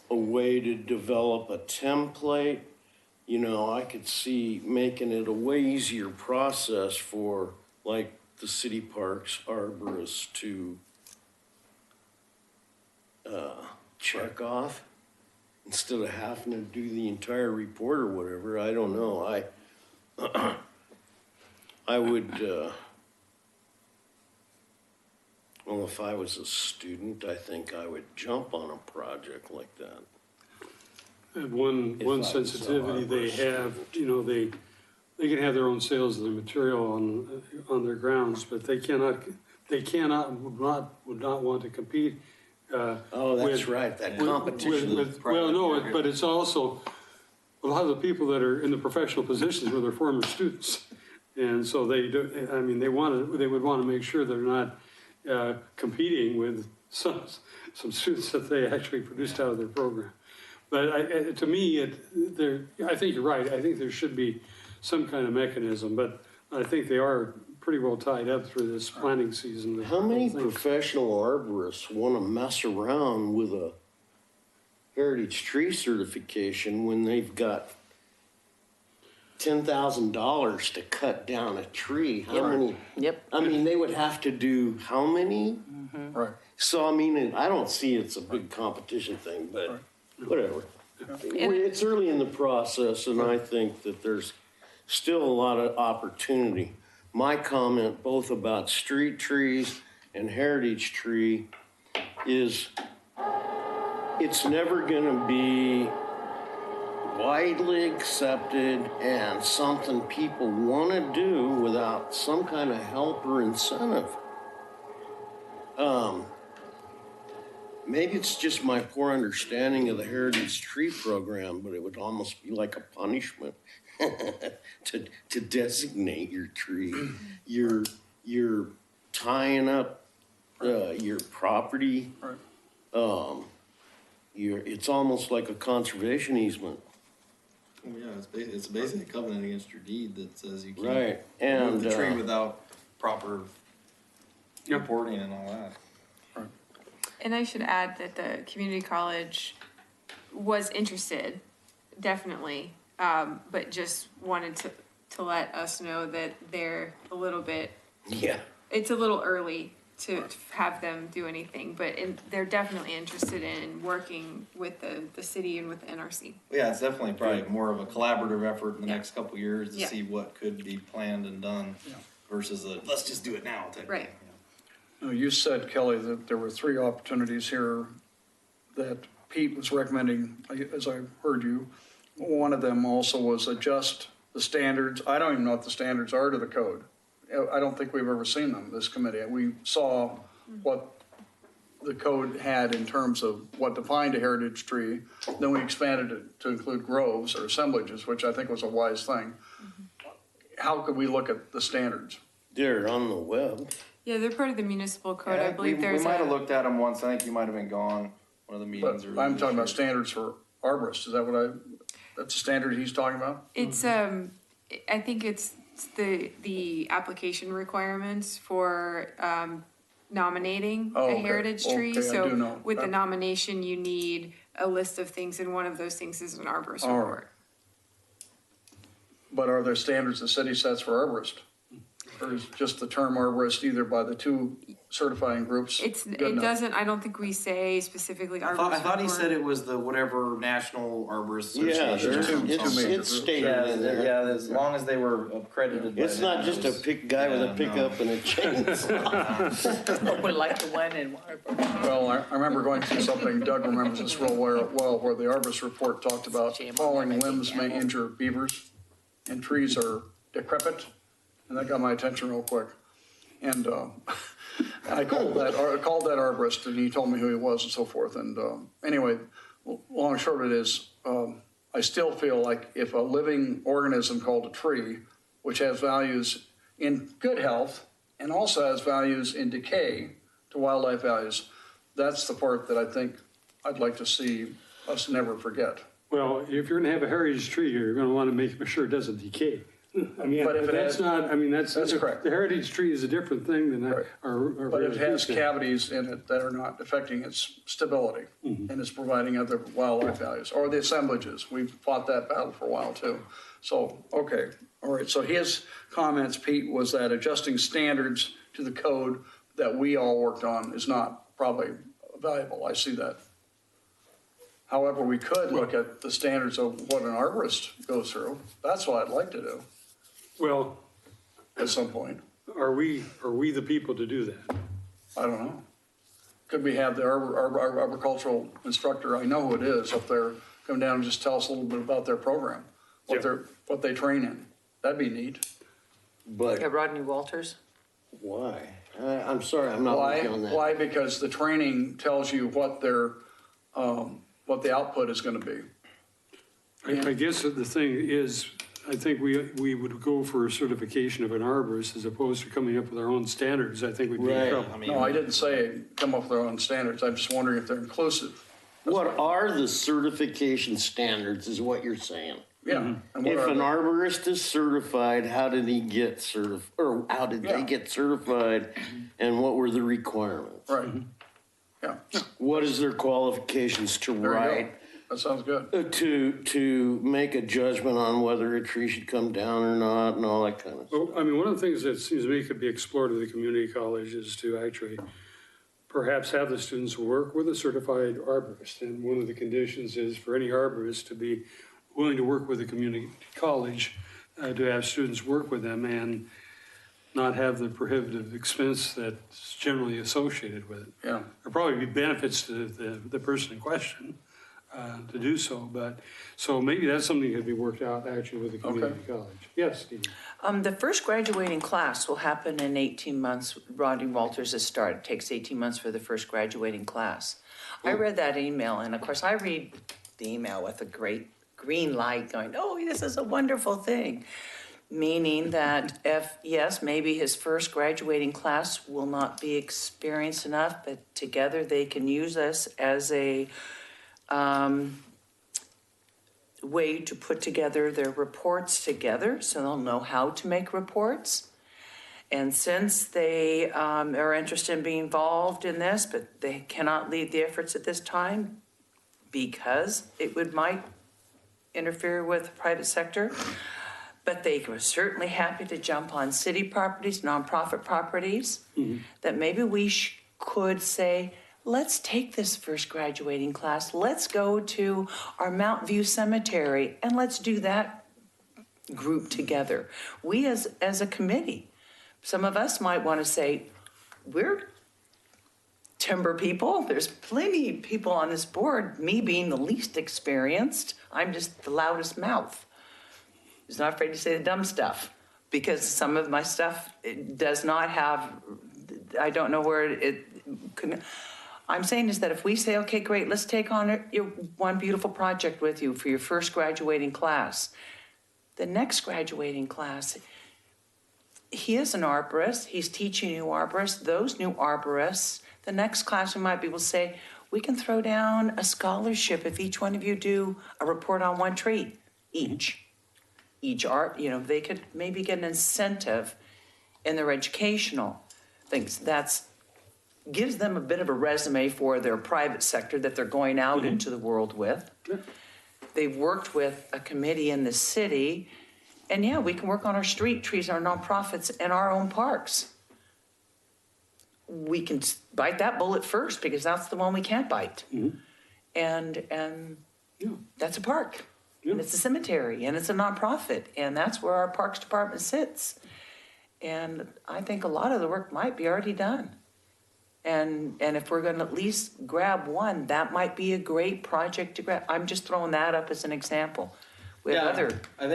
a way to develop a template. I could see making it a way easier process for like the city parks arborists to check off instead of having to do the entire report or whatever. I don't know. I would, well, if I was a student, I think I would jump on a project like that. And one If I was sensitivity they arborist. have, you know, they can have their own sales of the material on their grounds, but they would not want to compete. Oh, that's right, that competition. Well, no, but it's also, a lot of the people that are in the professional positions were their former students. And so they do, I mean, they would want to make sure they're not competing with some students that they actually produced out of their program. But to me, I think you're right. I think there should be some kind of mechanism, but I think they are pretty well tied up through this planting season. How many professional arborists want to mess around with a heritage tree certification when they've got $10,000 to cut down a tree? How many? Yep. I mean, they would have to do how many? Right. So, I mean, I don't see it's a big competition thing, but whatever. It's early in the process, and I think that there's still a lot of opportunity. My comment, both about street trees and heritage tree, is it's never going to be widely accepted and something people want to do without some kind of help or incentive. Maybe it's just my poor understanding of the Heritage Tree Program, but it would almost be like a punishment to designate your tree. You're tying up your property. Right. It's almost like a conservation easement. Oh, yeah, it's basically a covenant against your deed that says you can't Right, move and the tree without proper Yep. reporting and all that. And I should add that the community college was interested, definitely, but just wanted to let us know that they're a little bit, yeah. it's a little early to have them do anything, but they're definitely interested in working with the city and with the NRC. Yeah, it's definitely probably more of a collaborative effort in the Yeah. next couple of years to Yeah. see what could be planned and done versus let's just do it now type Right. thing. Now, you said, Kelly, that there were 3 opportunities here that Pete was recommending, as I heard you. One of them also was adjust the standards. I don't even know what the standards are to the code. I don't think we've ever seen them, this committee. We saw what the code had in terms of what defined a heritage tree. Then we expanded it to include groves or assemblages, which I think was a wise thing. How could we look at the standards? They're on the web. Yeah, they're part of the municipal code. Yeah, I believe we there's might have a, looked at them once. I think you might have been gone one of the meetings. But I'm talking about standards for arborists. Is that that's the standard he's talking about? it's, I think it's the application requirements for, nominating Oh, a okay. heritage tree. Okay, I do So know. with the nomination, you need a list of things, and one of those things is an arborist All right. report. But are there standards the city sets for arborist? Or is just the term arborist either by the 2 certifying groups? good enough? Doesn't, I don't think we say specifically arborist I thought he report. said it was the whatever National Arborist Yeah, Association. it's stated Yeah, in there. yeah, as long as they were accredited. by It's them, not just a it was- guy with a Yeah, pickup and a chainsaw. Would like to win in Waterbury. Well, I remember going through something, Doug remembers this real well, where the arborist report talked about falling limbs may injure beavers and trees are decrepit. And that got my attention real quick. And I called that arborist and he told me who he was and so forth. And anyway, long and short of it is, I still feel like if a living organism called a tree, which has values in good health and also has values in decay to wildlife values, that's the part that I think I'd like to see us never forget. Well, if you're gonna have a heritage tree, you're gonna wanna make sure it doesn't decay. I mean, But if it that's has- not, I mean, that's correct. The heritage tree is a different thing than Right. our But it has tree. cavities in it that are not affecting its stability, and it's providing other wildlife values, or the assemblages. We've fought that battle for a while too. So, okay, all right, so his comments, Pete, was that adjusting standards to the code that we all worked on is not probably valuable. I see that. However, we could look at the standards of what an arborist goes through. That's what I'd like to do. Well, at some point. Are we the people to do that? I don't know. Could we have the arboricultural instructor, I know who it is, up there, come down and just tell us a little bit about their program, what they train in? That'd be neat. But Rodney Walters? why? I'm sorry, I'm not with you on that. Why? Because the training tells you what their, what the output is gonna be. I guess that the thing is, I think we would go for a certification of an arborist as opposed to coming up with our own standards. I think we'd be in Right. trouble. No, I didn't say come up with their own standards. I'm just wondering if they're inclusive. What are the certification standards is what you're saying? Yeah. And what If are an they? arborist is certified, how did he get certified, or how did they Yeah. get certified, and what were the requirements? Right. Yeah, What is their qualifications to there you write, go. That sounds good. to make a judgment on whether a tree should come down or not, and all that kind of stuff? Well, I mean, one of the things that seems to me could be explored at the community college is to actually perhaps have the students work with a certified arborist. And one of the conditions is for any arborist to be willing to work with the community college, to have students work with them and not have the prohibitive expense that's generally associated with it. Yeah. There'll probably be benefits to the person in question to do so, but, so maybe that's something that could be worked out actually with the community college. Yes, Steve? The first graduating class will happen in 18 months. Rodney Walters has started. It takes 18 months for the first graduating class. I read that email, and of course I read the email with a great green light going, oh, this is a wonderful thing. Meaning that if, yes, maybe his first graduating class will not be experienced enough, but together they can use us as a way to put together their reports together, so they'll know how to make reports. And since they are interested in being involved in this, but they cannot lead the efforts at this time because it might interfere with the private sector, but they were certainly happy to jump on city properties, nonprofit properties, that maybe we could say, let's take this first graduating class, let's go to our Mount View Cemetery, and let's do that group together. We as a committee, some of us might want to say, we're timber people. There's plenty of people on this board, me being the least experienced. I'm just the loudest mouth. Who's not afraid to say the dumb stuff, because some of my stuff it does not have, I don't know where it could. I'm saying is that if we say, okay, great, let's take on your one beautiful project with you for your first graduating class. The next graduating class, he is an arborist. He's teaching new arborists. Those new arborists, the next class we might be able to say, we can throw down a scholarship if each one of you do a report on one tree each. Each art, they could maybe get an incentive in their educational things. That's gives them a bit of a resume for their private sector that they're going out into the world with. They've worked with a committee in the city, and yeah, we can work on our street trees, our nonprofits, and our own parks. We can bite that bullet first because that's the one we can't bite. And that's a park, and it's a cemetery, and it's a nonprofit, and that's where our Parks Department sits. And I think a lot of the work might be already done. And if we're going to at least grab one, that might be a great project to grab. I'm just throwing that up as an example. We have other I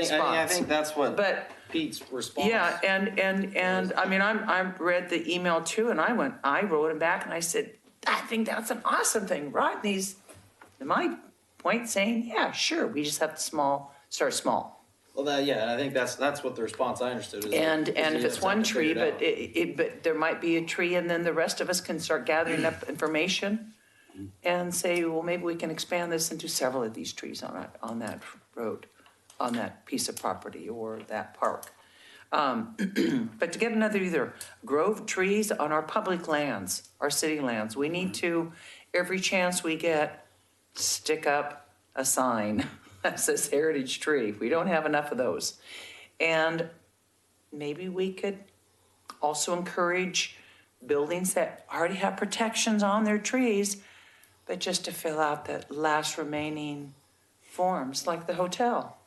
think that's what But Pete's response. yeah, and I mean, I read the email too, and I wrote him back and I said, I think that's an awesome thing. Rodney's, my point saying, yeah, sure, we just have to start small. Well, and I think that's what the response I understood is. And is if you it's just one have to tree, figure it out. but there might be a tree, and then the rest of us can start gathering up information and say, well, maybe we can expand this into several of these trees on that road, on that piece of property or that park. But to get another either grove of trees on our public lands, our city lands, we need to, every chance we get, stick up a sign that says heritage tree. We don't have enough of those. And maybe we could also encourage buildings that already have protections on their trees, but just to fill out the last remaining forms, like the hotel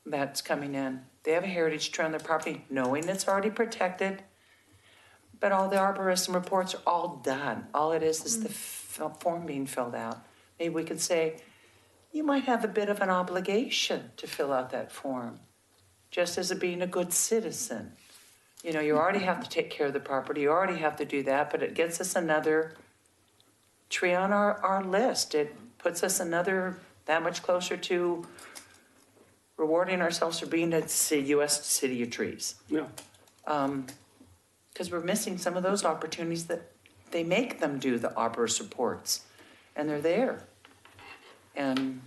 that's coming in. they have a heritage trail on their property, knowing it's already protected, but all the arborism reports are all done. All it is the form being filled out. Maybe we could say, you might have a bit of an obligation to fill out that form, just as it being a good citizen. You know, you already have to take care of the property, you already have to do that, but it gets us another tree on our list. It puts us that much closer to rewarding ourselves for being a U.S. city of trees. Yeah. Because we're missing some of those opportunities that they make them do the arborist reports, and they're there. And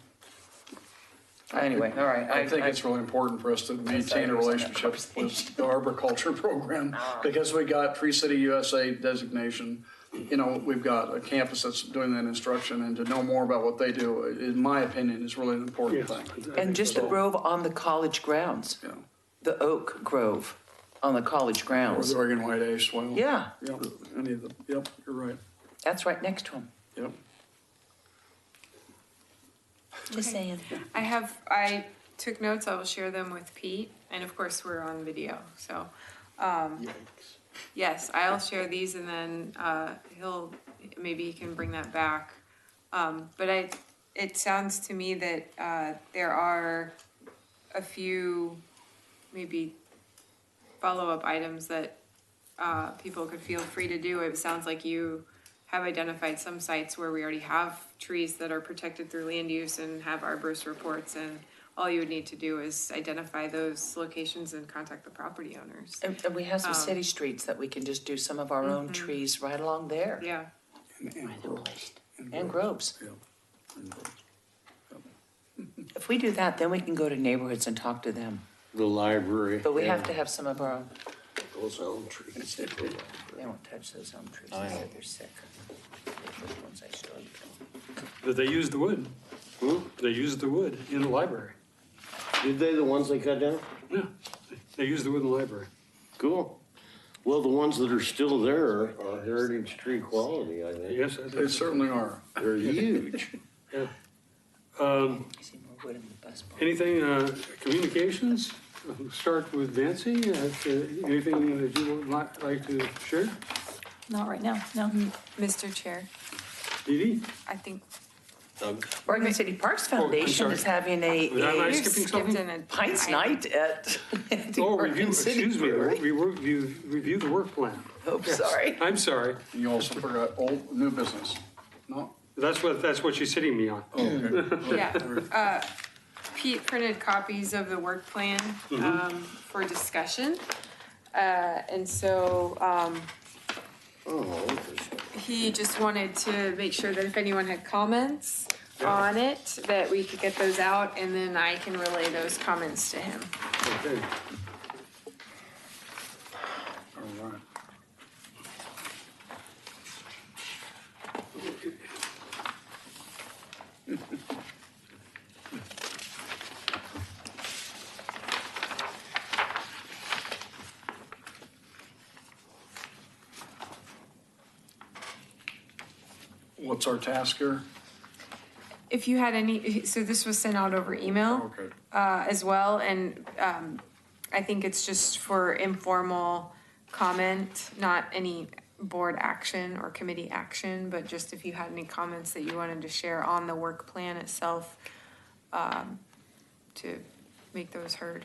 anyway, all right. I think it's really important for us to maintain a relationship with the arboriculture program because we got Tree City USA designation. You know, we've got a campus that's doing that instruction, and to know more about what they do, in my opinion, is really an important thing. And just the grove on the college grounds, Yeah. the oak grove on the college Or grounds. the Oregon White Ace, well. Yeah, Yep, any of them. Yep, you're right. that's right next to them. Yep. Just saying. I took notes, I will share them with Pete, and of course, we're on video, so, yes, I'll share these and then, maybe he can bring that back. But it sounds to me that, there are a few, maybe follow-up items that, people could feel free to do. It sounds like you have identified some sites where we already have trees that are protected through land use and have arborist reports, and all you would need to do is identify those locations and contact the property owners. And we have some city streets that we can just do some of our own trees right along there. Yeah. And groves. Yeah. If we do that, then we can go to neighborhoods and talk to them. The library. But we have to have some of our own. Those elm trees. They won't touch those elm trees. I know. They're sick. Those ones I showed you. But they used the wood. They used the wood in the library. Did they, the ones they cut down? Yeah, they used the wood in the library. Cool. Well, the ones that are still there are heritage tree quality, I think. Yes, They certainly are. They're huge. Yeah. I see more wood in the bus barn. Anything, communications? Start with Nancy. Anything that you would like to share? Not right now, no. Mr. Chair, Dee Dee? I think Oregon City Parks I'm Foundation sorry. is having Was I a skipping skipped something? in a. Pints night at the Oh, Oregon City excuse me, Brewery. review the work plan. Oh, Yes. sorry. I'm sorry. You also forgot new business. No? That's what she's sitting me on. Oh, okay. Yeah, Pete printed copies of the work plan, for discussion. And so, Oh, interesting. he just wanted to make sure that if anyone had comments on it, that we could get those out, and then I can relay those comments to him. Okay. All right. What's our task here? If you had any, so this was sent out over email. Okay. As well, and I think it's just for informal comment, not any board action or committee action, but just if you had any comments that you wanted to share on the work plan itself, to make those heard.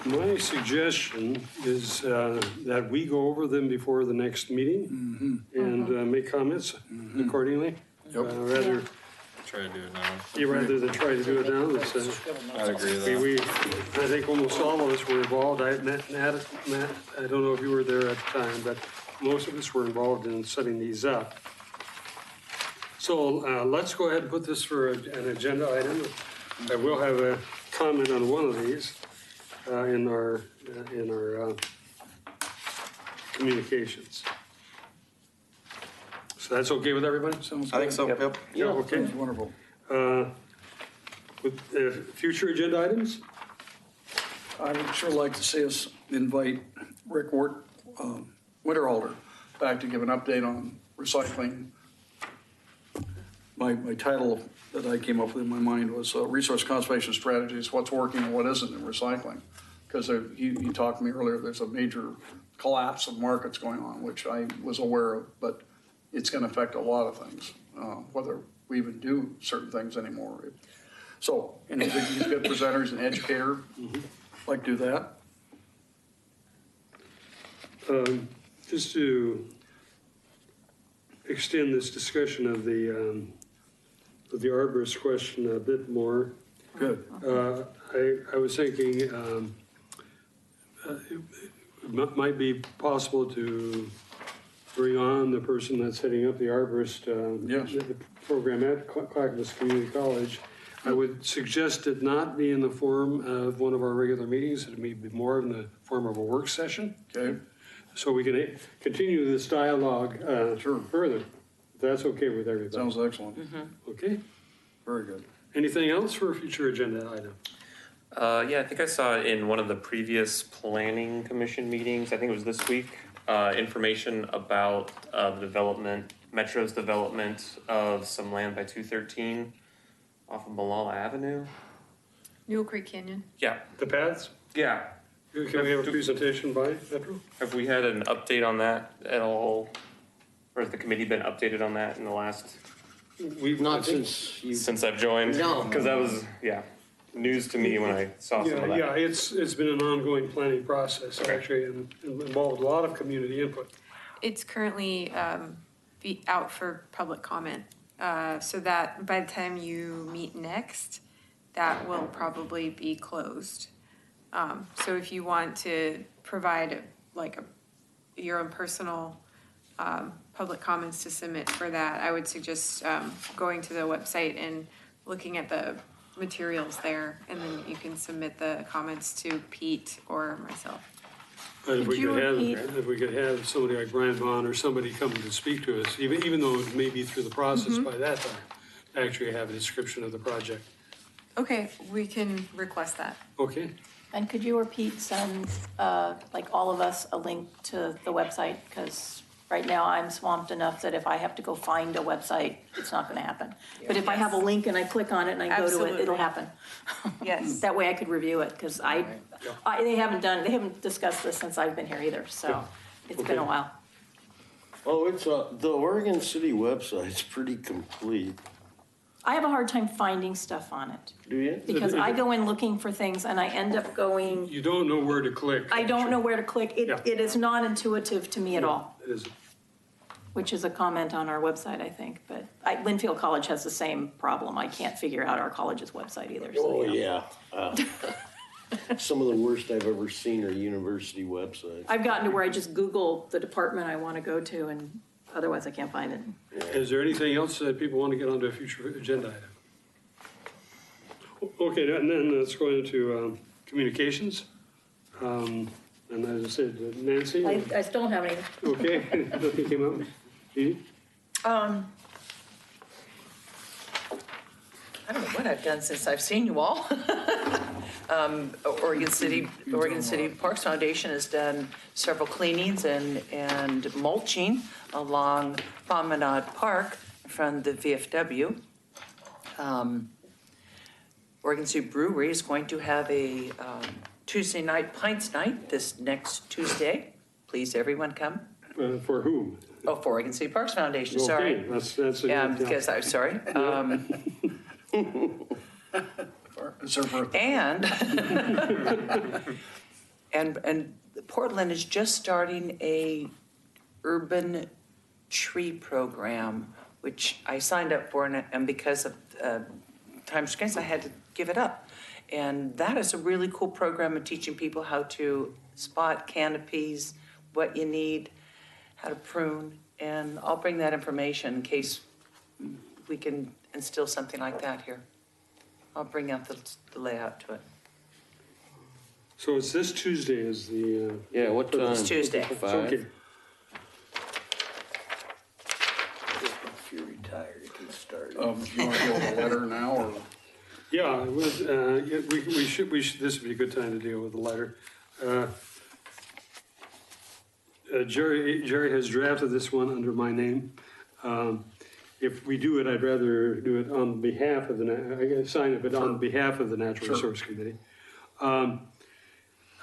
My suggestion is that we go over them before the next meeting and make comments accordingly. Yep. Rather, Try to do it now. rather than try to do it now. It's, I'd agree with that. I think almost all of us were involved. Matt, I don't know if you were there at the time, but most of us were involved in setting these up. So let's go ahead and put this for an agenda item. I will have a comment on one of these in our communications. So that's okay with everybody? Sounds I think good. so, yep. Yeah, okay. Sounds wonderful. With future agenda items? I would sure like to see us invite Rick Winterhalter back to give an update on recycling. My title that I came up with in my mind was Resource Conservation Strategies, what's working and what isn't in recycling. Because he talked to me earlier, there's a major collapse of markets going on, which I was aware of, but it's going to affect a lot of things, whether we even do certain things anymore. So, and he's a good presenter, he's an educator, like do that. Just to extend this discussion of the arborist question a bit more. Good. I was thinking it might be possible to bring on the person that's heading up the arborist the program at Clackamas Community College. I would suggest it not be in the form of one of our regular meetings. It may be more in the form of a work session. Okay. So we can continue this dialogue further. If that's okay with everybody. Sounds excellent. Okay. Very good. Anything else for a future agenda item? Yeah, I think I saw it in one of the previous planning commission meetings, I think it was this week, information about the development, Metro's development of some land by 213 off of Malala Avenue. Mule Creek Canyon. Yeah. The paths? Yeah. Can we have a presentation by Metro? Have we had an update on that at all? Or has the committee been updated on that in the last? We've Not since I've joined? No. Because that was, news to me when I saw some of that. Yeah, it's been an ongoing planning process actually, and involved a lot of community input. It's currently out for public comment. So that by the time you meet next, that will probably be closed. So if you want to provide your own personal public comments to submit for that, I would suggest going to the website and looking at the materials there, and then you can submit the comments to Pete or myself. But if we could have somebody like Brian Vaughn or somebody come to speak to us, even though it may be through the process by that time, actually have a description of the project. Okay, we can request that. Okay. And could you or Pete send, all of us a link to the website? Because right now I'm swamped enough that if I have to go find a website, it's not gonna happen. But if I have a link and I click on it and I go to it, it'll happen. Yes. That way I could review it, because they haven't discussed this since I've been here either, so it's been a while. Oh, it's the Oregon City website's pretty complete. I have a hard time finding stuff on it. Do you? Because I go in looking for things and I end up going, You don't know where to click. I don't know where to click. It is not intuitive to me at all. It is. Which is a comment on our website, I think, but Linfield College has the same problem. I can't figure out our college's website either. So, Oh, yeah. Some of the worst I've ever seen are university websites. I've gotten to where I just Google the department I want to go to, and otherwise I can't find it. Is there anything else that people want to get onto a future agenda item? Okay, and then let's go into communications. And as I said, Nancy? I still don't have anything. Okay, nothing came up. Jeannie? I don't know what I've done since I've seen you all. Oregon City Parks Foundation has done several cleanings and mulching along Promenade Park from the VFW. Oregon City Brewery is going to have a Tuesday night Pints Night this next Tuesday. Please, everyone come. For whom? Oh, for Oregon City Parks Foundation, sorry. Okay, that's a Yeah, good because I'm sorry. It's her birthday. And Portland is just starting a urban tree program, which I signed up for, and because of time constraints, I had to give it up. And that is a really cool program of teaching people how to spot canopies, what you need, how to prune, and I'll bring that information in case we can instill something like that here. I'll bring out the layout to it. So it's this Tuesday is the... Yeah, what time? It's Tuesday. 5? Okay. If you're retired, you can start. You want to deal with the letter now, or? Yeah, it was, we should, this would be a good time to deal with the letter. Jerry has drafted this one under my name. If we do it, I'd rather do it on behalf of sign it, but on behalf of the Natural Resource Committee.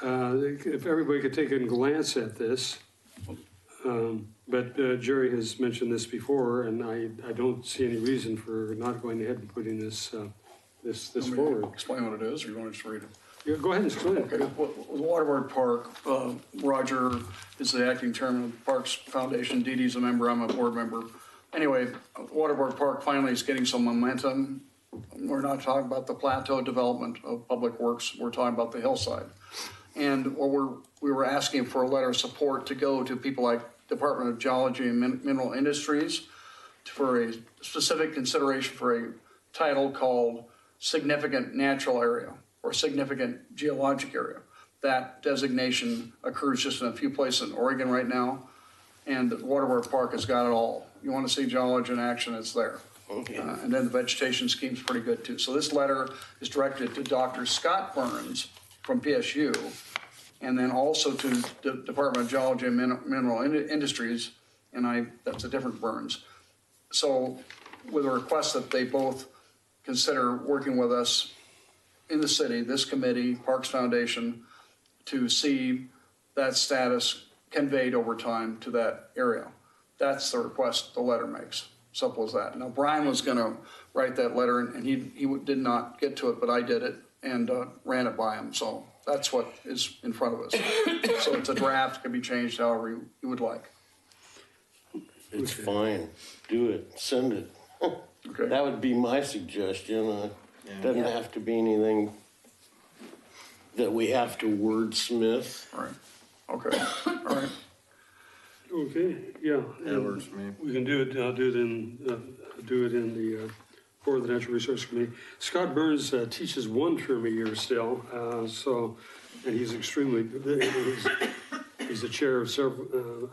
If everybody could take a glance at this. But Jerry has mentioned this before, and I don't see any reason for not going ahead and putting this forward. Explain what it is, or you want to just read it? Yeah, go ahead and explain it. Okay, well, the Waterward Park, Roger is the acting chairman of the Parks Foundation. Dee Dee's a member, I'm a board member. Anyway, Waterward Park finally is getting some momentum. We're not talking about the plateau development of public works, we're talking about the hillside. And what we were asking for a letter of support to go to people like Department of Geology and Mineral Industries for a specific consideration for a title called Significant Natural Area or Significant Geologic Area. That designation occurs just in a few places in Oregon right now, and the Waterward Park has got it all. You want to see geology in action, it's there. Okay. And then the vegetation scheme's pretty good too. So this letter is directed to Dr. Scott Burns from PSU, and then also to the Department of Geology and Mineral Industries, and that's a different Burns. So with a request that they both consider working with us in the city, this committee, Parks Foundation, to see that status conveyed over time to that area. That's the request the letter makes. Simple as that. Now, Brian was going to write that letter, and he did not get to it, but I did it and ran it by him. So that's what is in front of us. So it's a draft, can be changed however you would like. It's fine. Do it. Send it. Okay. That would be my suggestion. Doesn't have to be anything that we have to wordsmith. All right. Okay. All right. Okay, yeah. That works for me. We can do it, I'll do it in the, for the Natural Resource Committee. Scott Burns teaches one term a year still, and he's extremely, he's the chair of several,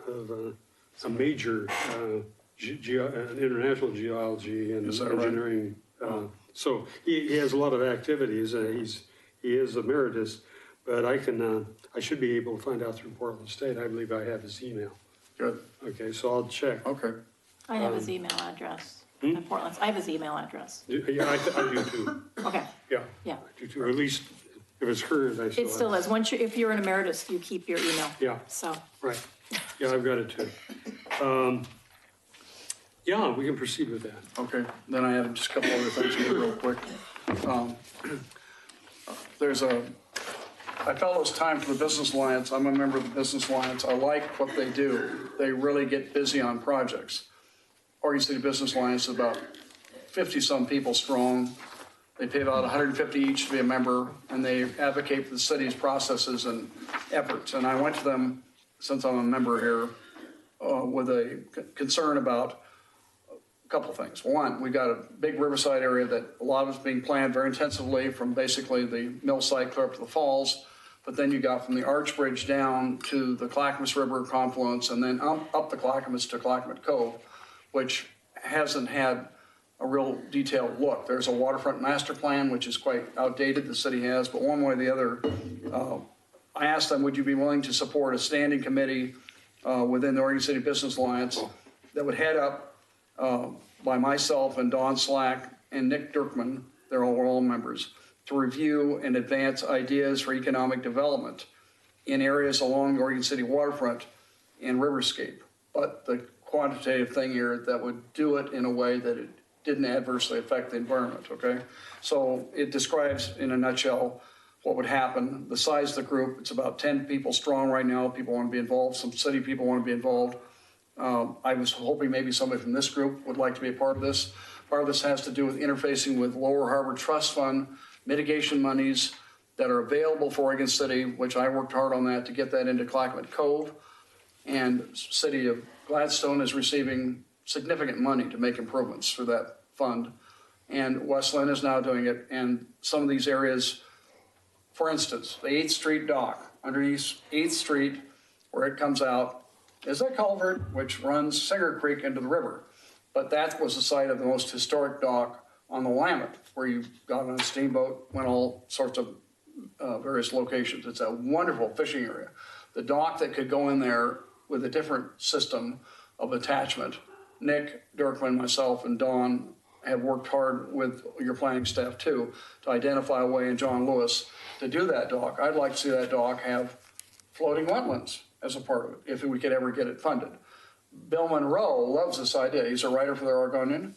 of a major international geology and engineering. Right? So he has a lot of activities. He is emeritus, but I should be able to find out through Portland State. I believe I have his email. Good. Okay, so I'll check. Okay. I have his email address. At Portland's. I have his email address. Yeah, I do too. Okay. Yeah. Yeah. I do too, or at least if it's current, I still It still is. If you're an emeritus, you keep your email. Yeah. So. Right. Yeah, I've got it too. Yeah, we can proceed with that. Okay. Then I have just a couple other things here real quick. I felt it was time for the Business Alliance. I'm a member of the Business Alliance. I like what they do. They really get busy on projects. Oregon City Business Alliance is about 50-some people strong. They pay about $150 each to be a member, and they advocate for the city's processes and efforts. And I went to them, since I'm a member here, with a concern about a couple of things. One, we got a big riverside area that a lot of it's being planned very intensively from basically the mill site clear up to the falls. But then you got from the Arch Bridge down to the Clackamas River confluence, and then up the Clackamas to Clackamas Cove, which hasn't had a real detailed look. There's a waterfront master plan, which is quite outdated, the city has, but one way or the other, I asked them, would you be willing to support a standing committee within the Oregon City Business Alliance that would head up by myself and Don Slack and Nick Dirkman, they're all members, to review and advance ideas for economic development in areas along the Oregon City waterfront and riverscape. But the quantitative thing here that would do it in a way that it didn't adversely affect the environment, okay? So it describes in a nutshell what would happen. The size of the group, it's about 10 people strong right now. People want to be involved. Some city people want to be involved. I was hoping maybe somebody from this group would like to be a part of this. Part of this has to do with interfacing with Lower Harbor Trust Fund, mitigation monies that are available for Oregon City, which I worked hard on that to get that into Clackamas Cove. And City of Gladstone is receiving significant money to make improvements through that fund. And West Linn is now doing it. And some of these areas, for instance, the 8th Street dock underneath 8th Street, where it comes out, is a culvert which runs Singer Creek into the river. But that was the site of the most historic dock on the Willamette, where you got on a steamboat, went all sorts of various locations. It's a wonderful fishing area. The dock that could go in there with a different system of attachment. Nick, Dirkman, myself, and Dawn have worked hard with your planning staff too to identify a way in John Lewis to do that dock. I'd like to see that dock have floating wetlands as a part of it, if we could ever get it funded. Bill Monroe loves this idea. He's a writer for the Oregonian,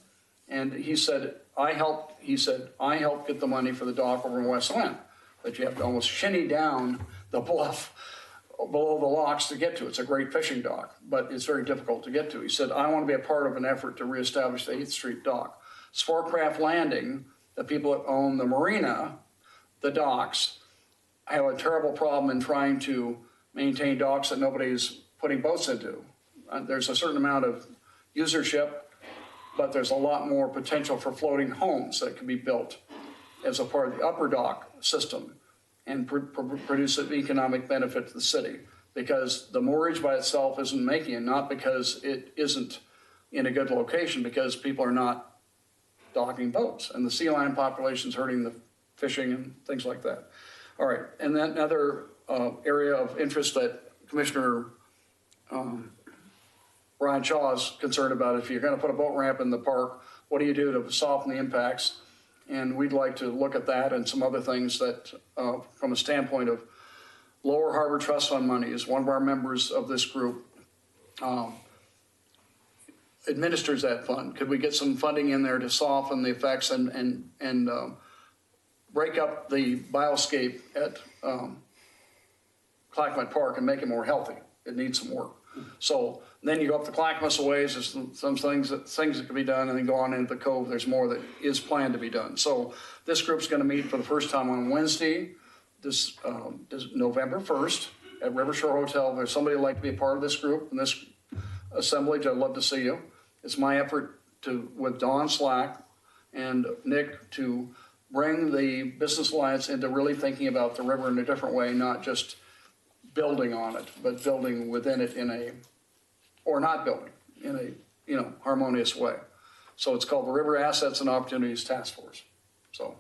and he said, I helped get the money for the dock over in West Lynn, that you have to almost shinny down the bluff below the locks to get to. It's a great fishing dock, but it's very difficult to get to. He said, I want to be a part of an effort to reestablish the 8th Street dock. Sportcraft Landing, the people that own the marina, the docks, have a terrible problem in trying to maintain docks that nobody's putting boats into. There's a certain amount of usership, but there's a lot more potential for floating homes that can be built as a part of the upper dock system and produce an economic benefit to the city. Because the moorage by itself isn't making it, not because it isn't in a good location, because people are not docking boats, and the sea lion population's hurting the fishing and things like that. All right, and then another area of interest that Commissioner Brian Shaw is concerned about, if you're going to put a boat ramp in the park, what do you do to soften the impacts? And we'd like to look at that and some other things that, from a standpoint of Lower Harbor Trust Fund money, is one of our members of this group administers that fund. Could we get some funding in there to soften the effects and break up the bioscape at Clackamas Park and make it more healthy? It needs some work. So then you go up the Clackamas a ways, there's some things that can be done, and then go on into the cove. There's more that is planned to be done. So this group's going to meet for the first time on Wednesday, this November 1st at Rivershore Hotel. There's somebody who'd like to be a part of this group and this assemblage. I'd love to see you. It's my effort with Don Slack and Nick to bring the Business Alliance into really thinking about the river in a different way, not just building on it, but building within it or not building in a, harmonious way. So it's called the River Assets and Opportunities Task Force. So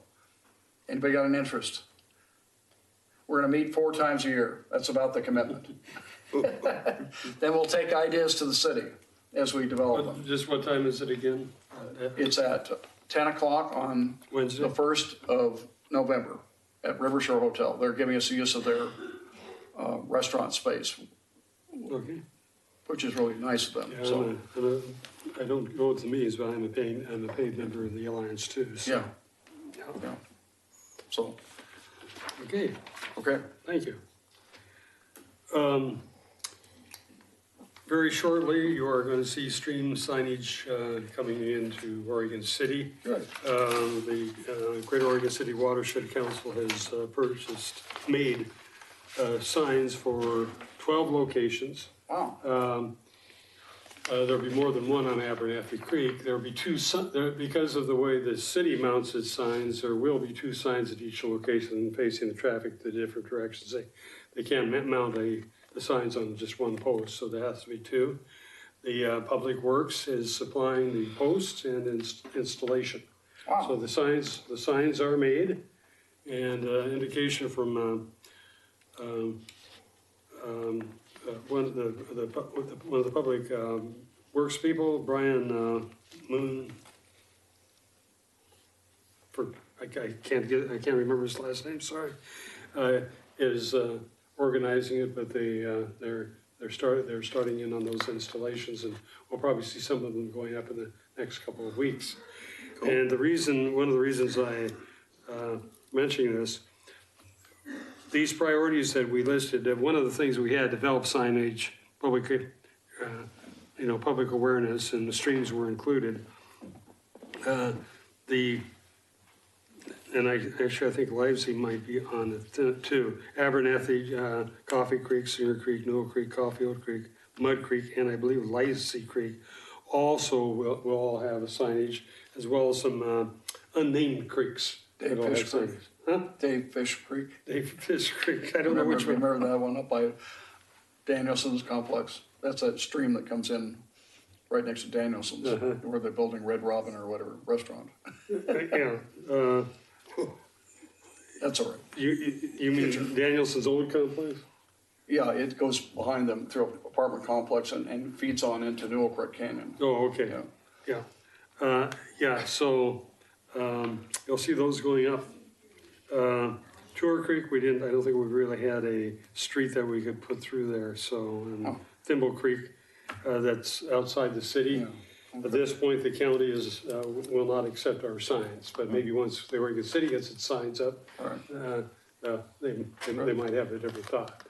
anybody got an interest? We're going to meet 4 times a year. That's about the commitment. Then we'll take ideas to the city as we develop them. Just what time is it again? It's at 10 o'clock on Wednesday, the 1st of November at Rivershore Hotel. They're giving us the use of their restaurant space, Okay. which is really nice of them. Yeah, So, I don't go to the meetings, but I'm a paid member of the Alliance too. So. yeah. So, Okay. okay. Thank you. Very shortly, you are going to see stream signage coming into Oregon City. Good. The Greater Oregon City Watershed Council has made signs for 12 locations. Wow. There'll be more than one on Abernathy Creek. There'll be 2, because of the way the city mounts its signs, there will be 2 signs at each location facing the traffic the different directions. They can't mount the signs on just one post, so there has to be 2. The Public Works is supplying the posts and installation. Wow. So the signs are made, and indication from one of the Public Works people, Brian Moon. I can't remember his last name. Sorry, is organizing it, but they're starting in on those installations, and we'll probably see some of them going up in the next couple of weeks. Cool. And one of the reasons I mentioning this. These priorities that we listed, one of the things we had, developed signage, public awareness, and the streams were included. And I think Livesey might be on it too. Abernathy, Coffee Creek, Cedar Creek, Newell Creek, Caulfield Creek, Mud Creek, and I believe Livesey Creek also will all have a signage, as well as some unnamed creeks. Dave Fish Creek. Huh? Dave Fish Creek. Dave Fish Creek. I don't know which one. Remember that one up by Danielson's complex? That's that stream that comes in right next to Danielson's, where they're building Red Robin or whatever restaurant. Yeah. That's all right. You mean Danielson's old complex? Yeah, it goes behind them through an apartment complex and feeds on into Newell Creek Canyon. Oh, okay, Yeah. yeah. Yeah, so, you'll see those going up. Tour Creek, I don't think we really had a street that we could put through there, so, and Thimble Creek, that's outside the city. At this point, the county will not accept our signs, but maybe once the Oregon City gets its signs up, they might have a different thought.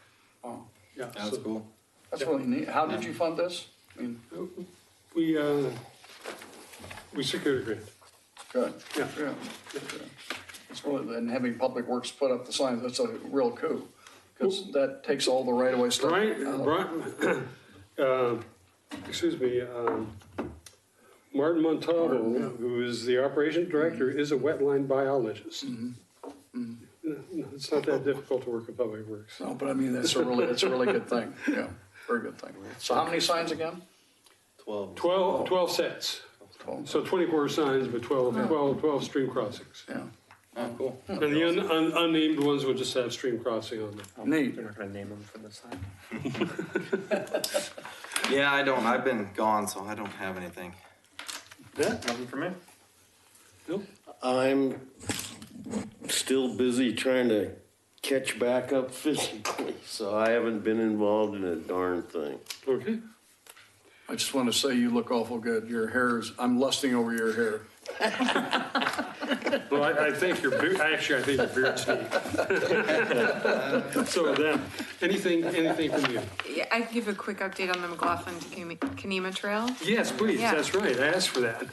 Oh, Yeah, That's so cool. that's really neat. How did you fund this? I mean, we secured a grant. good. Yeah. Yeah. It's really, and having Public Works put up the signs, that's a real coup. Because that takes all the right-of-way stuff. Excuse me, Martin Montalvo, who is the operation director, is a wetland biologist. It's not that difficult to work with Public Works. No, but I mean, it's a really good thing. Yeah, very good thing. So how many signs again? 12 sets. So 24 signs, but 12 stream crossings. Yeah. Oh, cool. And the unnamed ones will just have stream crossing on them. Neat. We're not gonna name them for this time. Yeah, I don't. I've been gone, so I don't have anything. Yeah, Nothing for me. I'm still busy trying to catch back up physically, so I haven't been involved in a darn thing. okay. I just want to say you look awful good. Your hair is, I'm lusting over your hair. Well, I think your beard, actually, I think your beard's neat. So then, anything from you? Yeah, I can give a quick update on the McLaughlin to Kenema Trail. Yes, please, Yeah. that's right, I asked for that.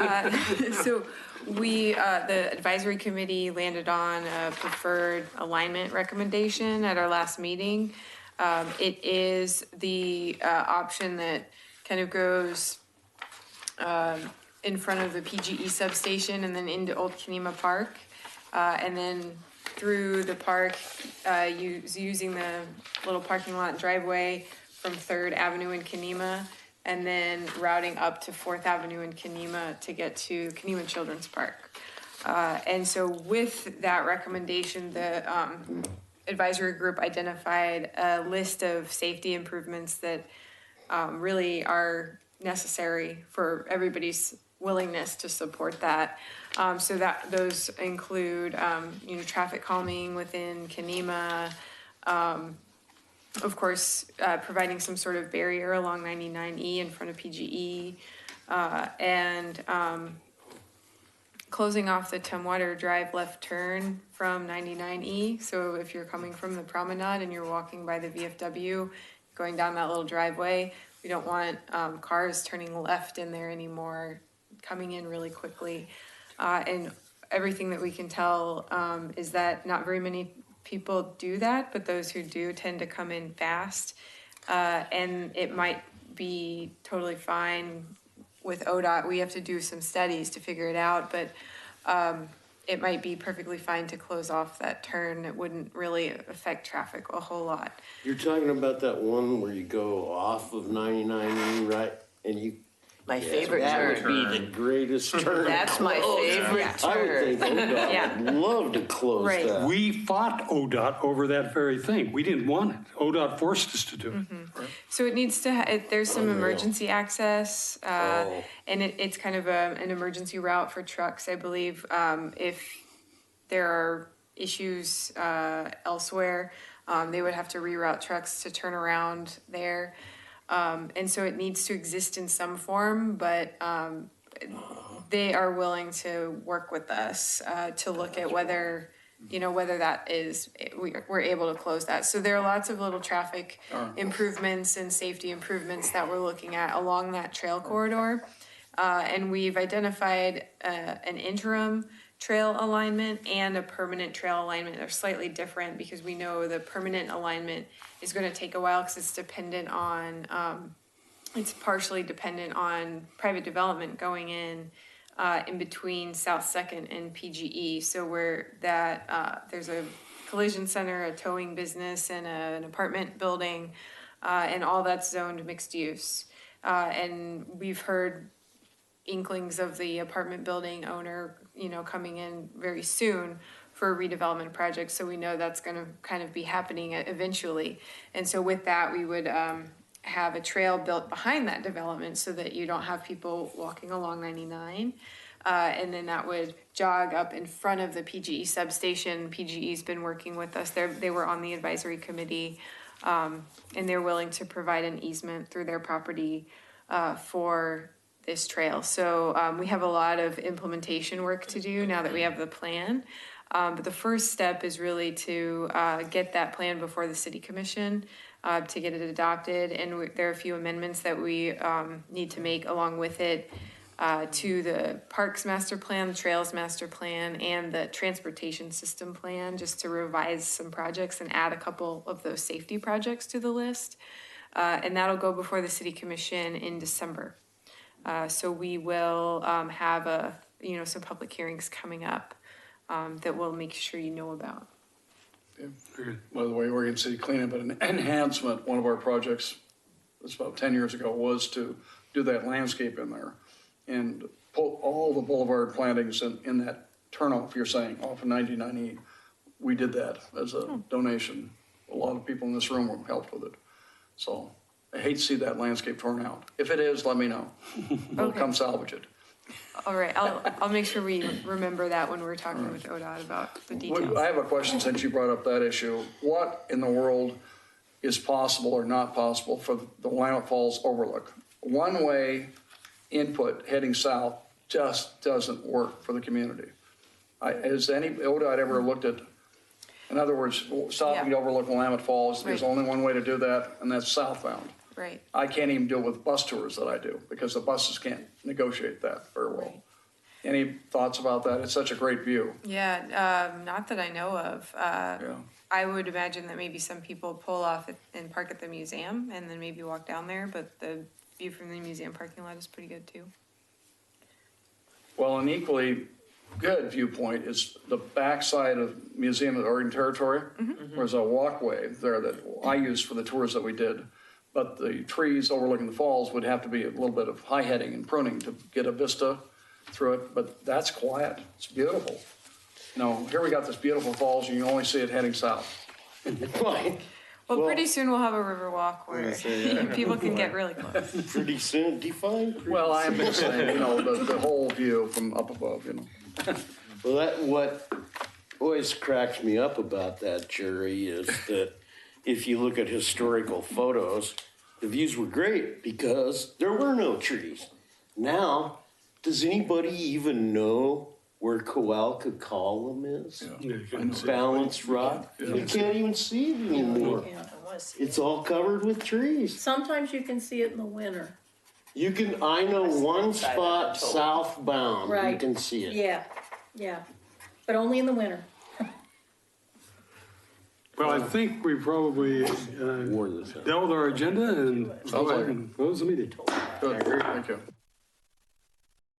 So we, the advisory committee landed on a preferred alignment recommendation at our last meeting. It is the option that kind of goes in front of the PGE substation and then into Old Kenema Park. And then through the park, using the little parking lot and driveway from 3rd Avenue in Kenema, and then routing up to 4th Avenue in Kenema to get to Kenema Children's Park. And so with that recommendation, the advisory group identified a list of safety improvements that really are necessary for everybody's willingness to support that. So that those include, traffic calming within Kenema, of course, providing some sort of barrier along 99E in front of PGE, and closing off the Tumwater Drive left turn from 99E. So if you're coming from the promenade and you're walking by the VFW, going down that little driveway, we don't want cars turning left in there anymore, coming in really quickly. And everything that we can tell is that not very many people do that, but those who do tend to come in fast. And it might be totally fine with ODOT. We have to do some studies to figure it out, but it might be perfectly fine to close off that turn. It wouldn't really affect traffic a whole lot. You're talking about that one where you go off of 99, right? And you. My favorite turn. That would be the greatest turn. That's my favorite I would turn. think ODOT would love to close Right. that. We fought ODOT over that very thing. We didn't want it. ODOT forced us to do it. So it needs to, there's some emergency access, and it's kind of an emergency route for trucks, I believe. If there are issues elsewhere, they would have to reroute trucks to turn around there. And so it needs to exist in some form, but they are willing to work with us to look at whether that is, we're able to close that. So there are lots of little traffic improvements and safety improvements that we're looking at along that trail corridor. And we've identified an interim trail alignment and a permanent trail alignment. They're slightly different because we know the permanent alignment is going to take a while because it's dependent on, it's partially dependent on private development going in between South 2nd and PGE. So where that, there's a collision center, a towing business, and an apartment building, and all that's zoned mixed use. And we've heard inklings of the apartment building owner, coming in very soon. for a redevelopment project, so we know that's gonna kind of be happening eventually. And so with that, we would have a trail built behind that development so that you don't have people walking along 99. And then that would jog up in front of the PGE substation. PGE's been working with us. They were on the advisory committee, and they're willing to provide an easement through their property for this trail. So we have a lot of implementation work to do now that we have the plan. But the first step is really to get that plan before the city commission, to get it adopted. And there are a few amendments that we need to make along with it to the Parks Master Plan, the Trails Master Plan, and the Transportation System Plan, just to revise some projects and add a couple of those safety projects to the list. And that'll go before the city commission in December. So we will have some public hearings coming up that we'll make sure you know about. By the way, Oregon City Cleanup, an enhancement, one of our projects, it's about 10 years ago, was to do that landscape in there and pull all the boulevard plantings in that turnoff, you're saying, off of 99E. We did that as a donation. A lot of people in this room helped with it. So I hate to see that landscape torn out. If it is, let me know. We'll come salvage it. All right, I'll make sure we remember that when we're talking with ODOT about the details. I have a question since you brought up that issue. What in the world is possible or not possible for the Willamette Falls overlook? One-way input heading south just doesn't work for the community. Has any ODOT ever looked at, in other words, stopping to overlook Willamette Falls? There's only one way to do that, and that's southbound. Right. I can't even do it with bus tours that I do because the buses can't negotiate that very well. Any thoughts about that? It's such a great view. Yeah, not that I know of. I would imagine that maybe some people pull off and park at the museum and then maybe walk down there, but the view from the museum parking lot is pretty good too. Well, an equally good viewpoint is the backside of Museum of Oregon Territory. There's a walkway there that I used for the tours that we did. But the trees overlooking the falls would have to be a little bit of high heading and pruning to get a vista through it. But that's quiet. It's beautiful. No, here we got this beautiful falls and you only see it heading south. Well, pretty soon we'll have a river walk where people can get really close. Pretty soon, define. Well, I'm just saying, the whole view from up above, Well, what always cracks me up about that, Jerry, is that if you look at historical photos, the views were great because there were no trees. Now, does anybody even know where Coalca Column is? Balanced rock? You can't even see it anymore. It's all covered with trees. Sometimes you can see it in the winter. I know one spot southbound, you Right. can see it. Yeah, but only in the winter. Well, I think we probably dealt with our agenda and go ahead and close the meeting. Good, thank you.